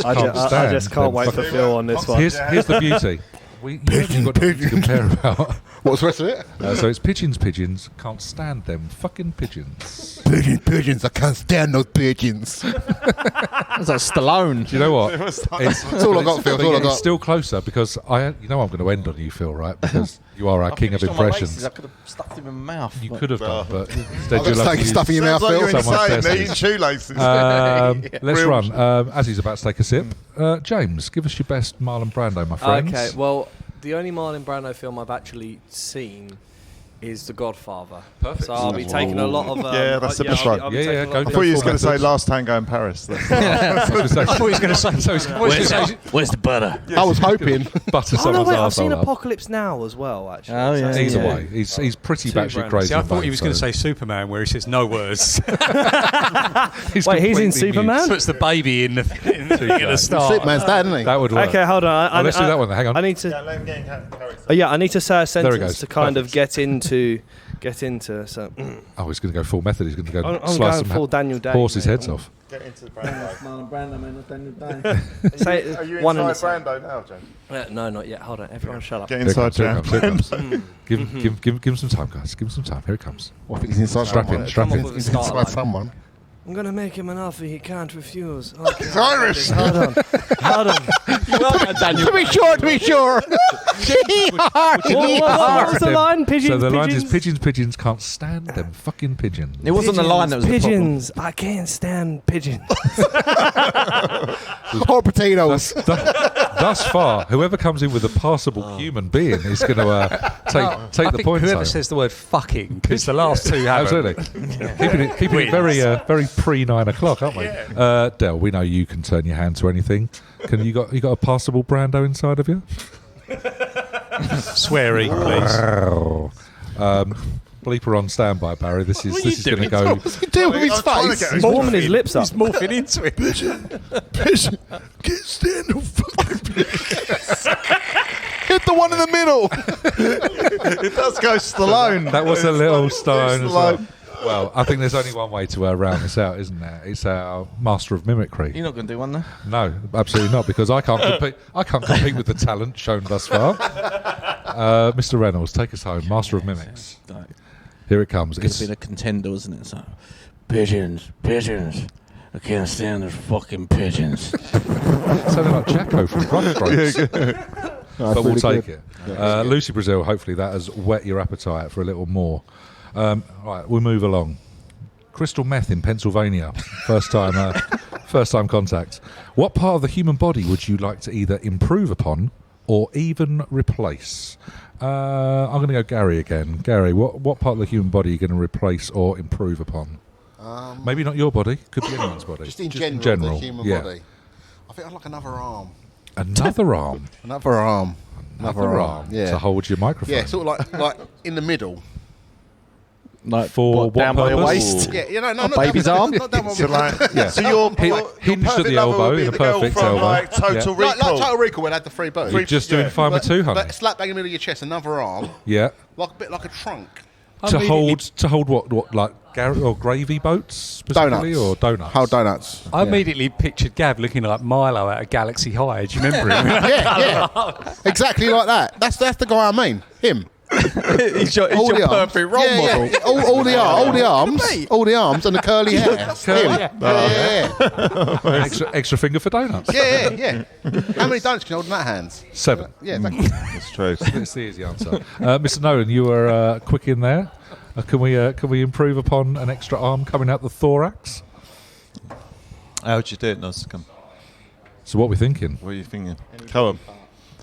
I can't stand I just can't them wait for fucking- Phil on this one. Here's the beauty. You haven't got nothing to compare about. What's the rest of it? So it's pigeons, can't stand them fucking pigeons. Pigeons, I can't stand those pigeons. That's like Stallone. Do you know what? That's all I got, Phil. That's all I It's got. still closer because I'm going to end on you, Phil, right? Because you are our king of impressions. I could have stuffed him in my mouth. You but- could have done, but instead I've you're got to lucky. take stuff in your mouth, Sounds like Phil. you're Someone's insane. They're testes. eating shoelaces. Let's Real run. As he's about to take a sip, James, give us your best Marlon Brando, my friends. Okay, well, the only Marlon Brando film I've actually seen is The Godfather. Perfect. So I'll be taking a lot of. Yeah, that's the best one. I'll be Yeah, taking yeah, a lot go of I thought you was full going to say methods. Last Tango in Paris. I thought he was going to say Where's the butter? I was hoping. butter Oh no, someone's wait! I've seen arsehole up. Apocalypse Now as well. Actually. Oh, yeah. So- Either Yeah. way, he's pretty Two batshit brands. crazy. See, I thought he mate, was going to so say Superman, where he says no words. Wait, he's in completely Superman? Puts the baby in the thing at the start. Superman's dad, isn't he? That would work. Okay, hold on. Oh, let's do that one then. Hang on. I need to. let him get in Paris. Yeah, I need to say a There he sentence goes. to kind of Perfect. get into. So Oh, he's going to go full method. He's going to go I'm slice going some full Daniel Day. horses' mate. heads off. Get into the Brando. Say Are you one in inside the Brando now, James? No, not yet. Hold on, everyone, shut up. Get Here it inside, comes, here it James. comes, here it comes. Give him some time, guys. Give him some time. Here it comes. I think he's inside Strap someone. in, strap Come in. up with a He's start inside line. someone. I'm gonna make him an offer he can't refuse. Okay. It's Irish. Hold on. To be sure. What was the line? Pigeons, So the line is pigeons. pigeons can't stand them fucking pigeons. It wasn't the line that was the problem. pigeons. I can't stand pigeons. Or potatoes. Thus far, whoever comes in with a passable human being is going to take the points Whoever home. says the word fucking, because the last two haven't. Absolutely. Keeping it very pre 9 o'clock, aren't we? Del, we know you can turn your hand to anything. You got a passable Brando inside of you? Swearing, please. Wow. Bleeper on standby, Barry. This is going to go. What's he doing with his face? He's warming his lips up. He's morphing into it. Pigeon. Can't stand no fucking pigeons. Hit the one in the middle. It does go Stallone. That was a little stone as well. Stallone. Well, I think there's only one way to round this out, isn't there? It's our master of mimicry. You're not going to do one, though? No, absolutely not, because I can't compete. I can't compete with the talent shown thus far. Mr. Reynolds, take us home, master of mimics. Like, Here it comes. it's been a contender, wasn't it? So, pigeons. I can't stand those fucking pigeons. sounding like Jacko from Crossroads. But we'll take it. Lucy Brazil, hopefully that has whet your appetite for a little more. Right, we'll move along. Crystal meth in Pennsylvania. First time contact. What part of the human body would you like to either improve upon or even replace? I'm going to go Gary again. Gary, what part of the human body are you going to replace or improve upon? Maybe not your body. Could be anyone's body. Just in general, the human yeah. body. I think I'd like another arm. Another arm. Another arm. Another arm. Yeah. To hold your microphone. Yeah, sort of like in the middle. Like, For what down by your purpose? waist? Yeah, you know, no, A not baby's that arm? one. Not that one. So, like, Yeah. so your hinged at perfect the lover elbow would be in a the girl perfect from elbow. like Total Yeah. like Recall. Total Recall when I had the three bows. You're just doing 5 or 2, honey. Slap bang in the middle of your chest, another arm, Yeah. like a bit like a trunk. To hold what like or gravy boats specifically, Donuts. or donuts? Whole donuts. I immediately pictured Gav looking like Milo out of Galaxy High. Do you remember him? Yeah. Exactly like that. That's the guy I mean. Him. He's your arms. perfect role model. Yeah. All the arms and the curly hair. Him. Extra finger for donuts. Yeah. How many donuts can you hold in that hands? 7. Yeah, exactly. That's true. That's the easy answer. Mr. Nolan, you were quick in there. Can we improve upon an extra arm coming out the thorax? How would you do it, Noz? Come. So what are we thinking? What are you thinking? Come on.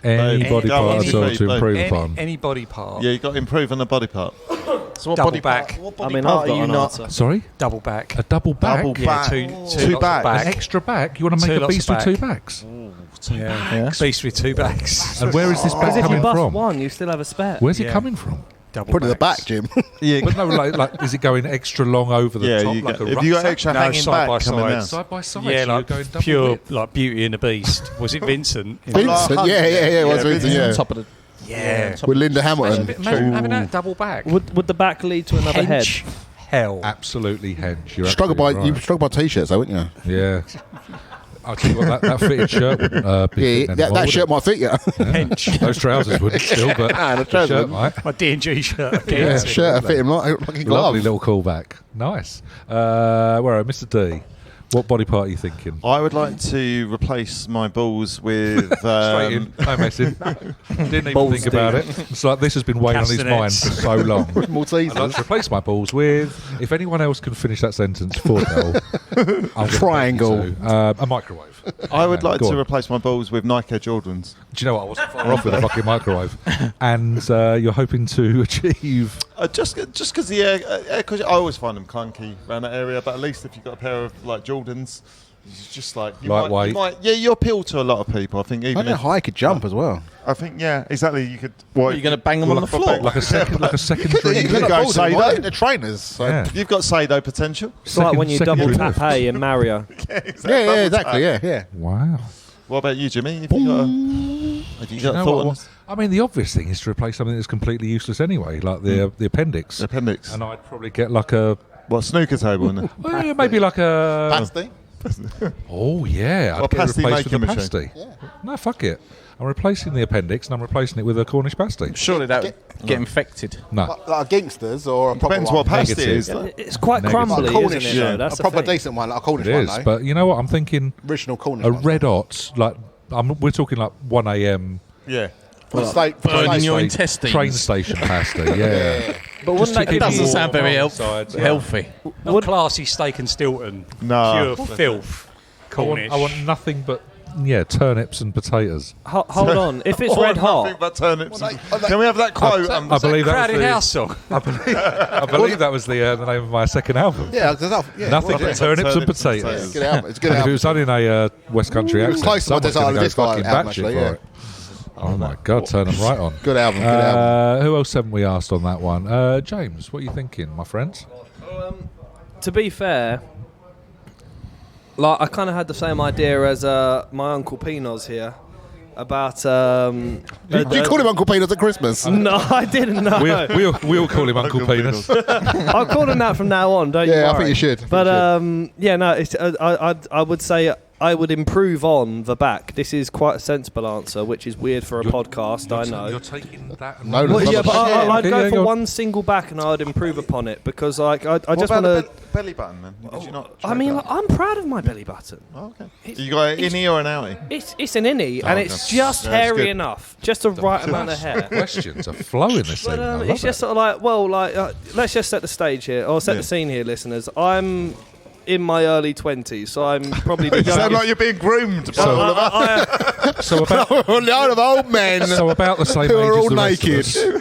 Any body Go on, part at all any- to improve upon? Any body part. Yeah, you got to improve on the body part. So what Double body back. Part, what I body mean, part I've got are you an not? answer. Sorry? Double back. A double back? Double Yeah, back. two Two lots backs. of back. An extra back? You want to Two make a lots beast of with 2 back. backs? Yeah. Beast with 2 backs. And where is this back Because if you coming bust from? one, you still have a spare. Where's it Yeah. coming from? Double Put it at the backs. back, Jim. Yeah, But no, like, is it going extra long over the yeah. top You like got, a if you got rucksack? extra No, hanging side by back coming side. down. Side by side, Yeah, so you're like going double pure, width. like Beauty and the Beast. Was it Vincent? Vincent, yeah, it was Vincent, On yeah. top of the Yeah. With Linda Hamilton. Imagine having that double back. Would the back lead to another head? Hench hell. Absolutely hench. You're You struggle absolutely by right. t-shirts, though, wouldn't you? Yeah. I'll tell you what, that fitted shirt wouldn't be Yeah, fitting anymore, that would shirt it? might fit you. Hench. Those trousers wouldn't still, but The the trousers shirt wouldn't. might. My D&G shirt. Yeah. Again. Shirt fit him like a Lovely glove. little callback. Nice. Where are Mr. D? What body part are you thinking? I would like to replace my balls with. Straight in, no messing. Didn't even Balls think about it. It's like this has been weighing on his mind for Castanets. so long. I'd like Maltesers. to replace my balls with, if anyone else can finish that sentence for Del, I'm Triangle. a microwave. I would like Go to on. replace my balls with Nike Jordans. Do you know what? I wasn't far off with a fucking microwave. And you're hoping to achieve... Just because the air cushion, I always find them clunky around that area. But at least if you've got a pair of like Jordans, it's just like Lightweight. you appeal to a lot of people. I think I even don't know if, how I could jump as well. I think exactly. You could. Are you going to bang them on the floor? Like a secondary... You could go Sado. The trainers. So. Yeah. You've got Sado potential. It's like when you double secondary tap A in Mario. Yeah, exactly. Yeah. Wow. What about you, Jimmy? Have you got Do you know a thought on what? I mean, the obvious thing is to replace something that's completely useless anyway, like the appendix. the appendix? And I'd probably get like a... What, snooker table? In there? Well, yeah, maybe like a... Pasty. Oh, yeah. Or I'd get it pasty replaced with a making machine. pasty. No, fuck it. I'm replacing the appendix and I'm replacing it with a Cornish pasty. Surely that would get infected. No. Like a gangsters or a proper Depends one. what pasty Negative. is. though. It's quite Negative. crumbly, Like a Cornish, isn't it? yeah. Though? That's a the proper thing. decent one, like a Cornish It one, is. though. But you know what? I'm thinking Original Cornish a one. red hot, like... we're talking like 1 a.m. Yeah. Burning your train intestines. Train station pasty, yeah. But wouldn't that to give keep doesn't you you... sound very warm sides, yeah. healthy. Not classy steak and Stilton. No. Pure filth. Cornish. I want nothing but, turnips and potatoes. Hold on. If it's red Nothing hot... but turnips. Can we have that quote? I believe that Crowded was House song. I believe that was the name of my second album. Yeah, there's yeah. Nothing well, but turnips and turnips and potatoes. It's a good album. It's a good And if it album. was done in a West Country accent, close to my someone's Desert going to go Disco fucking album, batshit actually, for yeah. it. Oh my God, turn them right on. Good album. Good album. Who else haven't we asked on that one? James, what are you thinking, my friend? To be fair, like I kind of had the same idea as my uncle P-Noz here about. Did you call him Uncle Peter at Christmas? No, I didn't know. We all call him Uncle Penis. I'll call him that from now on. Don't you? Yeah, I worry. think you should. But yeah, no. It's, I would say I would improve on the back. This is quite a sensible answer, which is weird for a podcast. I know. You're taking that. And No, Well, yeah, but I'd Yeah, go yeah, for go on. one single back, and I'd improve upon it because, like, I What just about want the to. belly button then? Did you not? I try mean, that? like, I'm proud of my belly button. Oh, okay. You got an innie or an outie? It's an innie, and okay. it's just Yeah, it's hairy good. enough, just the right amount of hair. Questions are flowing this But evening. I love it's just it. sort of like, well, like, let's just set the stage here, or set Yeah. the scene here, listeners. I'm in my early 20s, so I'm probably the You sound youngest. like you're being groomed by all of us. So about, A lot of old men so about the same who age are as all the rest of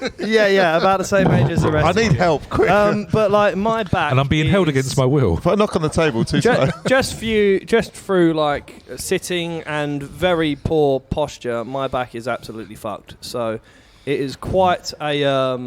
naked. us. yeah, about the same age as the rest. I of need you. help, quick. But like my back, And I'm being held is- against my will. Put a knock on the table, too. just through like sitting and very poor posture, my back is absolutely fucked. So it is quite a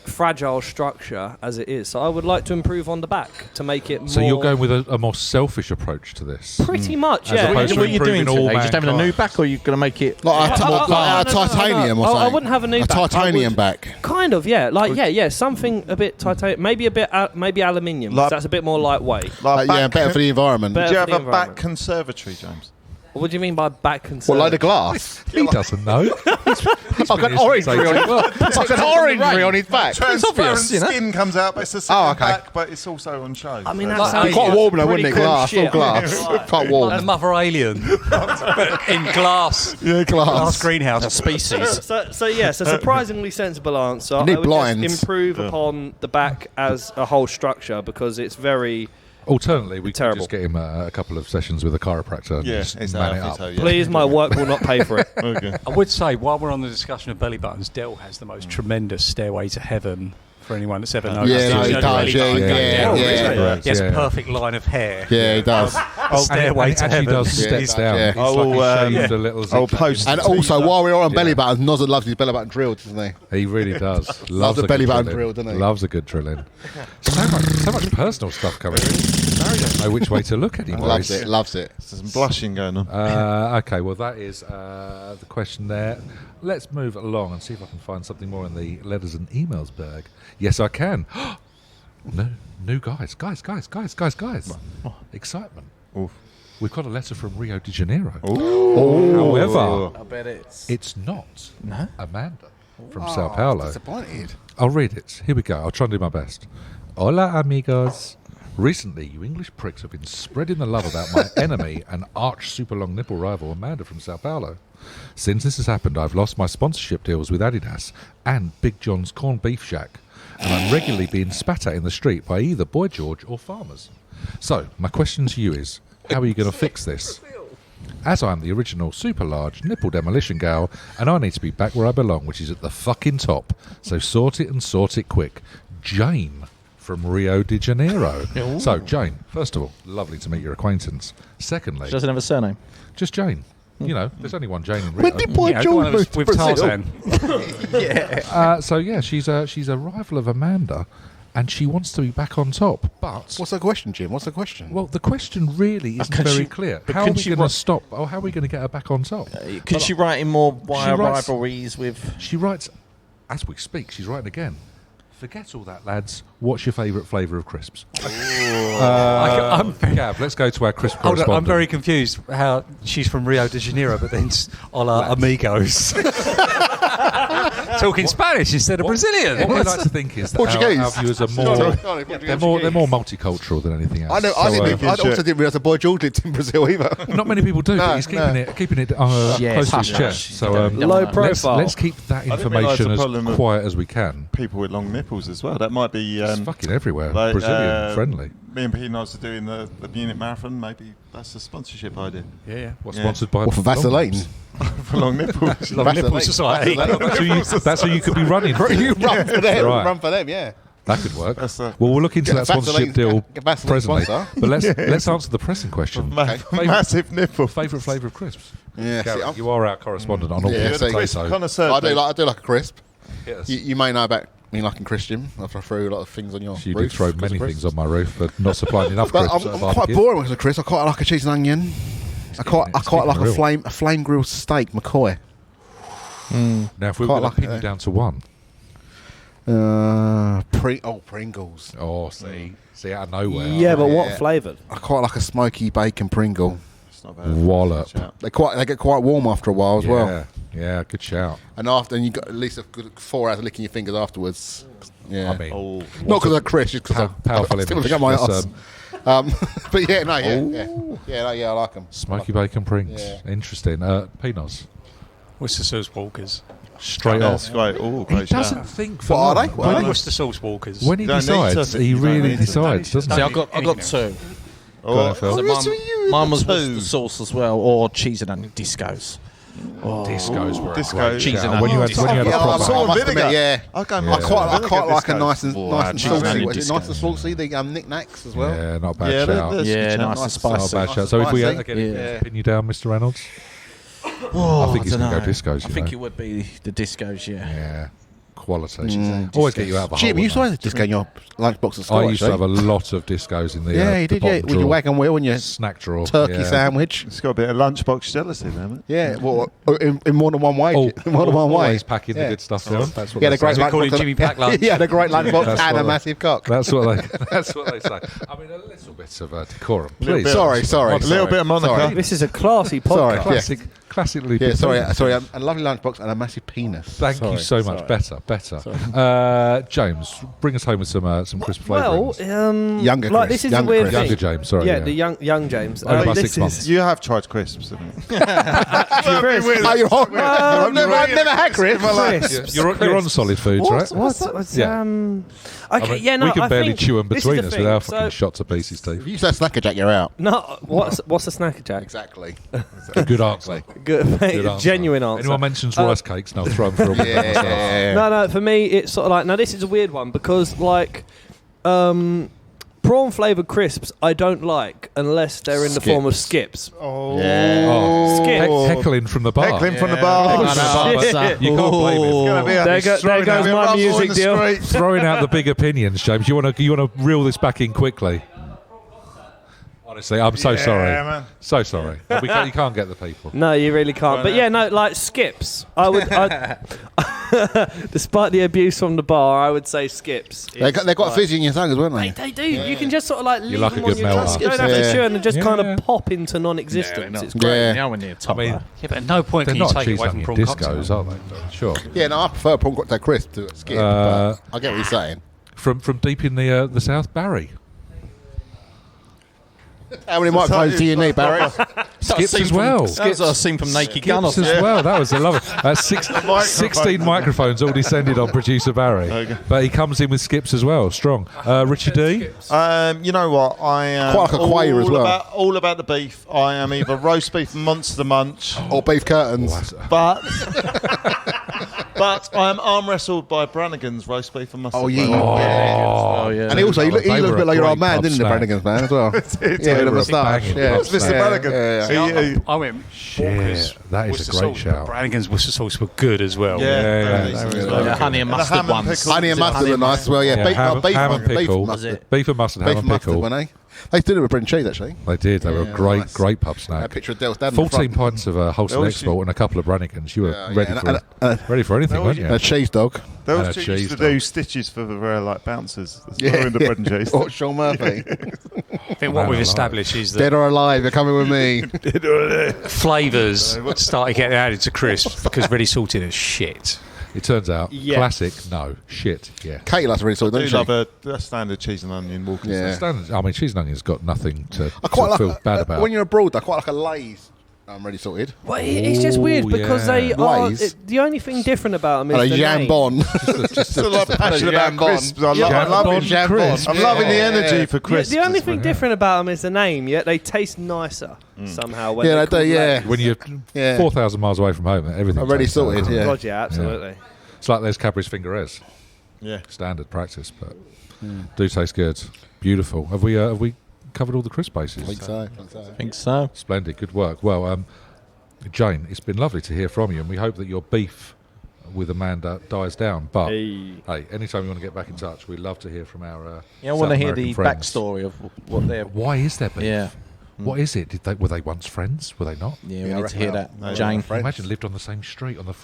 fragile structure as it is. So I would like to improve on the back to make it more... So you're going with a more selfish approach to this? Pretty much, As yeah. opposed to What are you doing improving to all it? Are you just having a new mankind. back, or are you going to make it... Like a No, titanium or I something. wouldn't have a new a back. I titanium would- back. Kind of, yeah. Something a bit titanium. Maybe a bit, maybe aluminium. 'Cause Like- that's a bit more lightweight. Like Yeah, back- better for the environment. Better Do you for have the a back environment. conservatory, James? What do you mean by back What, conserve? load of glass? He doesn't know. I've got orange on his back. Transparent you know? skin comes out, but it's the same Oh, okay. back, but it's also on show. I mean, So- that sounds Quite warm though, wouldn't pretty it? cool Glass, all shit. glass. Quite Like the warm. mother alien, but in glass. Yeah, Glass glass. greenhouse. species. So yes, a surprisingly sensible answer. You need I would blinds. just improve upon the back as a whole structure because it's very... Alternately, we could Terrible. just get him a couple of sessions with a chiropractor and Yeah, just it's man it out, up. so, yeah. Please, my work will not pay for it. Okay. I would say, while we're on the discussion of belly buttons, Del has the most tremendous stairway to heaven for anyone that's ever known. Yeah, no, He's he got a does. belly Yeah, button going yeah, down. yeah. Correct, He has yeah. a perfect line of hair. Yeah, he does. Stairway and to actually heaven. does Yeah, steps down. yeah. It's I will, like he shaved a little I'll zigzag. post And also, while we're on belly buttons, Noz loves his belly button drilled, doesn't he? He really does. Loves a good belly button drilling. drill, doesn't he? Loves a good drilling. So much personal stuff coming in. I don't know which way to look anymore. Loves it, loves it. There's some blushing going on. Okay, well, that is the question there. Let's move along and see if I can find something more in the letters and emails bag. Yes, I can. No, new guys. Excitement. Oof. We've got a letter from Rio de Janeiro. Ooh. However, I bet it's... it's not No? Amanda from Sao Paulo. Disappointed. I'll read it. Here we go. I'll try and do my best. Hola, amigos. Recently, you English pricks have been spreading the love about my enemy and arch super long nipple rival Amanda from Sao Paulo. Since this has happened, I've lost my sponsorship deals with Adidas and Big John's Corned Beef Shack, and I'm regularly being spat at in the street by either Boy George or farmers. So, my question to you is, how are you going to fix this? As I'm the original super large nipple demolition gal, and I need to be back where I belong, which is at the fucking top. So sort it and sort it quick. Jane from Rio de Janeiro. So, Jane, first of all, lovely to meet your acquaintance. Secondly, She doesn't have a surname. just Jane. You know, there's only one Jane in Rio. When did Boy Yeah, the one George that move was to with Brazil? Tarzan. So yeah, she's a rival of Amanda, and she wants to be back on top. But What's the question, Jim? What's the question? well, the question really isn't can very she- clear. but How are can we she going to ri- stop? Or how are we going to get her back on top? Could she write in more wire writes- rivalries with... She writes, as we speak, she's writing again. Forget all that, lads. What's your favourite flavour of crisps? I'm very, Gav, let's go to our crisp hold on, correspondent. I'm very confused how she's from Rio de Janeiro, but then hola amigos. Talking Spanish instead of Brazilian. What we like to think is that Portuguese. our viewers are more they're more multicultural than anything else. I know. I So, also didn't realise that Boy George lived in Brazil either. not many people do, No, but he's keeping it close to his hush, chest. hush. So Low profile. let's keep that didn't realise the information problem as of- quiet as we can. People with long nipples as well. That might be It's fucking everywhere. like, Brazilian friendly. Me and P-Noz are doing the Munich Marathon. Maybe that's a sponsorship idea Yeah. What's Yeah. sponsored by? Or for Vaseline. for long nipples. Long Nipple Society. That's who you could be running. For. You run for them. Right. Run for them. Yeah. That could work. That's Well, we'll look into Get that a sponsorship Vaseline- deal get Vaseline presently. sponsor. But let's answer the pressing question. Massive nipple. Favourite flavour of crisps? Yeah. Gary, see, I'm- you are our correspondent on all Yeah, things so- potato. Connoisseur. I do like a crisp. Yes. You may know about me liking Christian. I throw a lot of things on your You roof. did throw 'cause many of things crisps. on my roof, but not supplying enough But crisps. I'm at a quite barbecue. boring with a crisp. I quite like a cheese and onion. I quite like real. a flame grilled steak McCoy. Now, if we Quite were going like to pin it, you down to one, Pringles. oh, see, out of nowhere. Yeah, but what Yeah. flavoured? I quite like a smoky bacon Pringle. It's not bad. Wallop. Shout. They get quite warm after a while as well. Yeah, good shout. And you got at least a good 4 hours of licking your fingers afterwards. Yeah. I mean, Oh, Not because of Chris, just because powerful I still image. think I might That's, ask. But yeah, no, yeah, I like them. smoky bacon Pringles. Yeah. Interesting. P-Noz. Worcester Sauce Walkers. Straight that's off. great. Oh, He great doesn't shout. think for What are long. they? What are they? Worcester Sauce Walkers. When he You don't need decides, to- he you don't really need to- decides, doesn't See, he? I got two. Oh, Phil. So mine was the sauce as well, or cheese and onion discos. Discos were a Disco. great Cheese shout. and when you had onions. when you had a Yeah, I proper saw must vinegar. admit, Yeah. I go Yeah. I quite like a nice and cheese and saucy. onion Nice disco. and saucy. The knickknacks as well. yeah, not a bad Yeah, shout. that's Yeah, good shout. nice and Nice spicy. Not a bad Nice shout. So if we spicy. again Yeah. pin you down, Mr. Reynolds, Oh, I think he's going to dunno. go discos. I think it would be the discos, yeah. Yeah. quality. Always get you out of a Jim, hole. you used to wouldn't have a disco in your lunchbox at school. I used to actually. have a lot of discos in the Yeah, you the did, yeah. bottom With your drawer. wagon wheel and your Snack drawer. turkey sandwich. It's got a bit of lunchbox jealousy there, mate. Yeah, well, in more than one way. more than one way. Always packing the good stuff down. That's what He had they a great say. call it lunchbox. Jimmy Pack lunch. He had a great lunchbox That's and what a they- massive cock. That's what they say. I mean, a little bit of decorum, please. Sorry. A little bit of Monica. Sorry. This is a classy Sorry. podcast. Classically. Yeah, sorry. between. A lovely lunchbox and a massive penis. Thank you so much. Better. James, bring us home with some crisp Well, flavourings. Younger like Chris, this is a younger weird Chris. thing. Younger James, sorry. Yeah, the young James. Only about This 6 months. is- You have tried crisps, haven't you? Oh, you're hot. I've never had Chris. Crisps. You're on solid foods, right? What's Yeah. Okay, I mean, yeah, no, we can I barely think chew in this is between the us thing. with our So- fucking shots of pieces, If Steve. you say Snacker Jack, you're out. No, what's a snacker jack? Exactly. Good answer. Good, Good answer. genuine answer. Anyone mentions rice cakes, and I'll throw them for a Yeah. No, for me, it's sort of like, now this is a weird one because, like, prawn flavoured crisps I don't like unless they're in the form of skips. Oh, Skips. heckling from the bar. Heckling from the bar. You can't blame him. Gonna be There goes my music deal. Throwing out the big opinions, James. You want to reel this back in quickly. Honestly, I'm so sorry. man. So sorry. But you can't get the people. No, you really can't. But yeah, no, like skips. Despite the abuse from the bar, I would say skips. They got fizzy in your tongue as well, They, haven't they? they do. You can just sort of like leave like a them on good your tongue. melter. You don't have to Yeah. chew and just Yeah. kind of pop into non-existence. It's great. Yeah. Now we're near top. I mean, Yeah, but at no point they're can you not take it cheese away from onion prawn discos, cocktails. are they? Sure. Yeah, no, I prefer prawn cocktail crisp to a skip, but I get what you're saying. From deep in the South, Barry. How many microphones do you need, Barry? Skips as well. That's what I've seen from Naked Gun. Skips as well. That was a lovely. 16 microphones all descended on producer Barry, Okay. but he comes in with skips as well. Strong. Richard D. You know what? I am Quite like a quail as well. all about the beef. I am either roast beef Monster Munch, Or beef curtains. but I am arm wrestled by Brannigan's roast beef and mustard. Oh, yeah. Oh, yeah. And he also, he They looks a were bit a like your old great man, pub didn't he, the snack. Brannigan's man as well? Yeah, with a moustache. banging Yeah. pub snack. Mr. Brannigan. Yeah. I went bonkers. that is a Worcester great sauce. shout. Brannigan's Worcester sauce were good as well. Yeah, honey and mustard ham and ones. pickle. Honey and mustard are nice as well, yeah. Beef, ham, beef, ham and beef pickle. mustard. Beef and mustard, ham Beef and and mustard, pickle. weren't they? They did it with bread and cheese, actually. They did. They were Yeah, a great, nice. great pub A snack. picture of Dale's dad in the 14 front. pints of Holston always Export and a couple of Brannigans. You were Yeah, ready yeah. ready for anything, weren't you? A cheese dog. Those And a two cheese used to dog. do stitches for the like bouncers. Yeah, in the bread and cheese. Or Sean Murphy. I think what Man we've alive. established is Dead that or alive, you're coming with me. flavours started getting added to crisps because really salted is shit. It turns out, Yeah. classic, no, shit, yeah. Katie likes really salt, I doesn't do she? love a standard cheese and onion walking. Yeah. Standard, I mean, cheese and onion's got nothing to I quite feel like bad about. when you're abroad. I quite like a Lay's. Ready sorted. Well, it's just weird Ooh, because yeah. they are. Lays. The only thing different about them is And a the name. jambon. Still like passionate about jambon. crisps. I'm Jambon loving crisp. I'm loving the Yeah. energy for Yeah, crisps. the only thing different about them is the name. Yet they taste nicer somehow. When Yeah, they're they do, called yeah. Lays. When you're Yeah. 4,000 miles away from home, everything Already tastes sorted, better. yeah. God, yeah, absolutely. It's like there's Cadbury's Finger Airs. Yeah. Standard practice, but do taste good. Beautiful. Have we covered all the crisp bases? I think so. I think so. Splendid, good work. Well, Jane, it's been lovely to hear from you, and we hope that your beef with Amanda dies down. But hey, anytime you want to get back in touch, we'd love to hear from our. Yeah, I want to South hear American the friends. backstory of what they're. Why is there beef? Yeah. What is it? Were they once friends? Were they not? Yeah, Yeah, we I need to reckon hear that. that. No, Jane. they're friends. Imagine lived on the same street, in the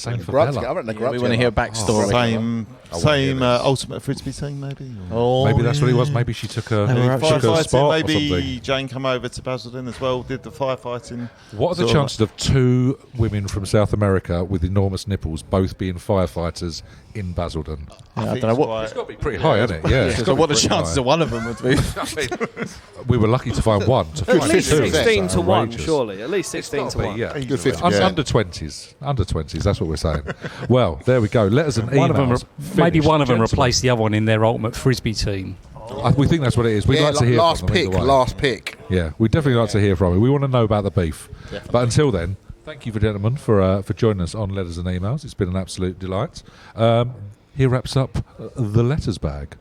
same They grew up together, I favela. reckon they grew Yeah, up we want to hear a together. backstory. Same wanna hear this. ultimate frisbee team, maybe. Oh, Maybe that's what it was. Maybe she took a, Maybe took a firefighting, spot or maybe something. Jane come over to Basildon as well, did the firefighting. What are the sort of- chances of two women from South America with enormous nipples both being firefighters in Basildon? I don't know what. It's got to be pretty high, hasn't it? Yeah. it's So gotta what be the pretty chances high. of one of them would be? We were lucky to find one. To At find least two. 16 to 1, Outrageous. surely. At least 16 to 1. Yeah. Good 50, Un- yeah. Under 20s. Under 20s, that's what we're saying. Well, there we go. Letters and emails. One of them, maybe Finished. one of them Gentlemen. replaced the other one in their ultimate frisbee team. We think that's what it is. We'd Yeah, like to hear last from them pick, either way. last pick. Yeah, we'd definitely like to hear from you. We want to know about the beef. But until then, thank you, gentlemen, for joining us on Letters and Emails. It's been an absolute delight. Here wraps up the letters bag.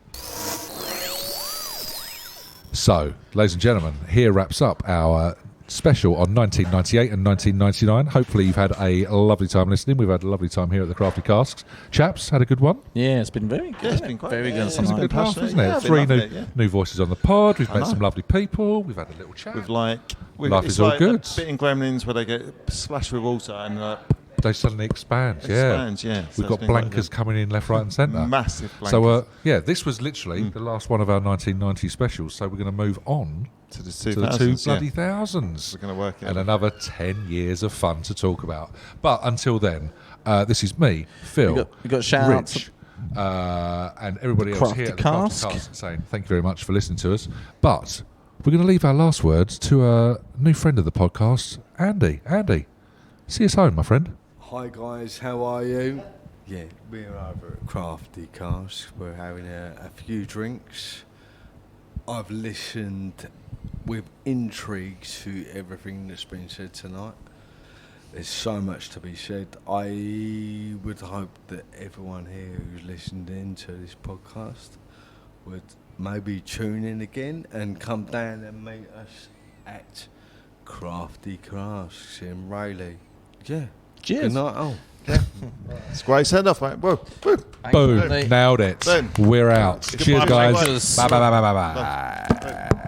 So, ladies and gentlemen, here wraps up our special on 1998 and 1999. Hopefully you've had a lovely time listening. We've had a lovely time here at the Crafty Casks. Chaps, had a good one? Yeah, it's been very good. Yeah, it's been quite very good. yeah, It's been a Tonight. good laugh, passionate. isn't it? Yeah, I've been 3 loving new, it, yeah. new voices on the pod. We've I met know. some lovely people. We've had a little chat. With Life it's is all like good. a bit in Gremlins where they get splashed with water and They suddenly expand, expands, yeah. So We've got it's been like blankers coming in left, right and centre. massive blankers. So, this was literally the last one of our 1990 specials. So we're going to move on to the to the 2000s, two bloody thousands. We're going to work it And out. another 10 years of fun to talk about. But until then, this is me, Phil, We got shout-outs. Rich, and everybody else here at the Crafty Crafty Cask. Cask saying thank you very much for listening to us. But we're going to leave our last words to a new friend of the podcast, Andy. Andy, see us home, my friend. Hi guys, how are you? Yeah, we're over at Crafty Casks. We're having a few drinks. I've listened with intrigue to everything that's been said tonight. There's so much to be said. I would hope that everyone here who's listened in to this podcast would maybe tune in again and come down and meet us at Crafty Casks in Rayleigh. Yeah. Cheers. Good night, all. It's a great send off, mate. Whoa, whoa. Boom, nailed it. Boom. We're out. Goodbye, Cheers, guys. mate. Bye, bye, bye, bye, bye.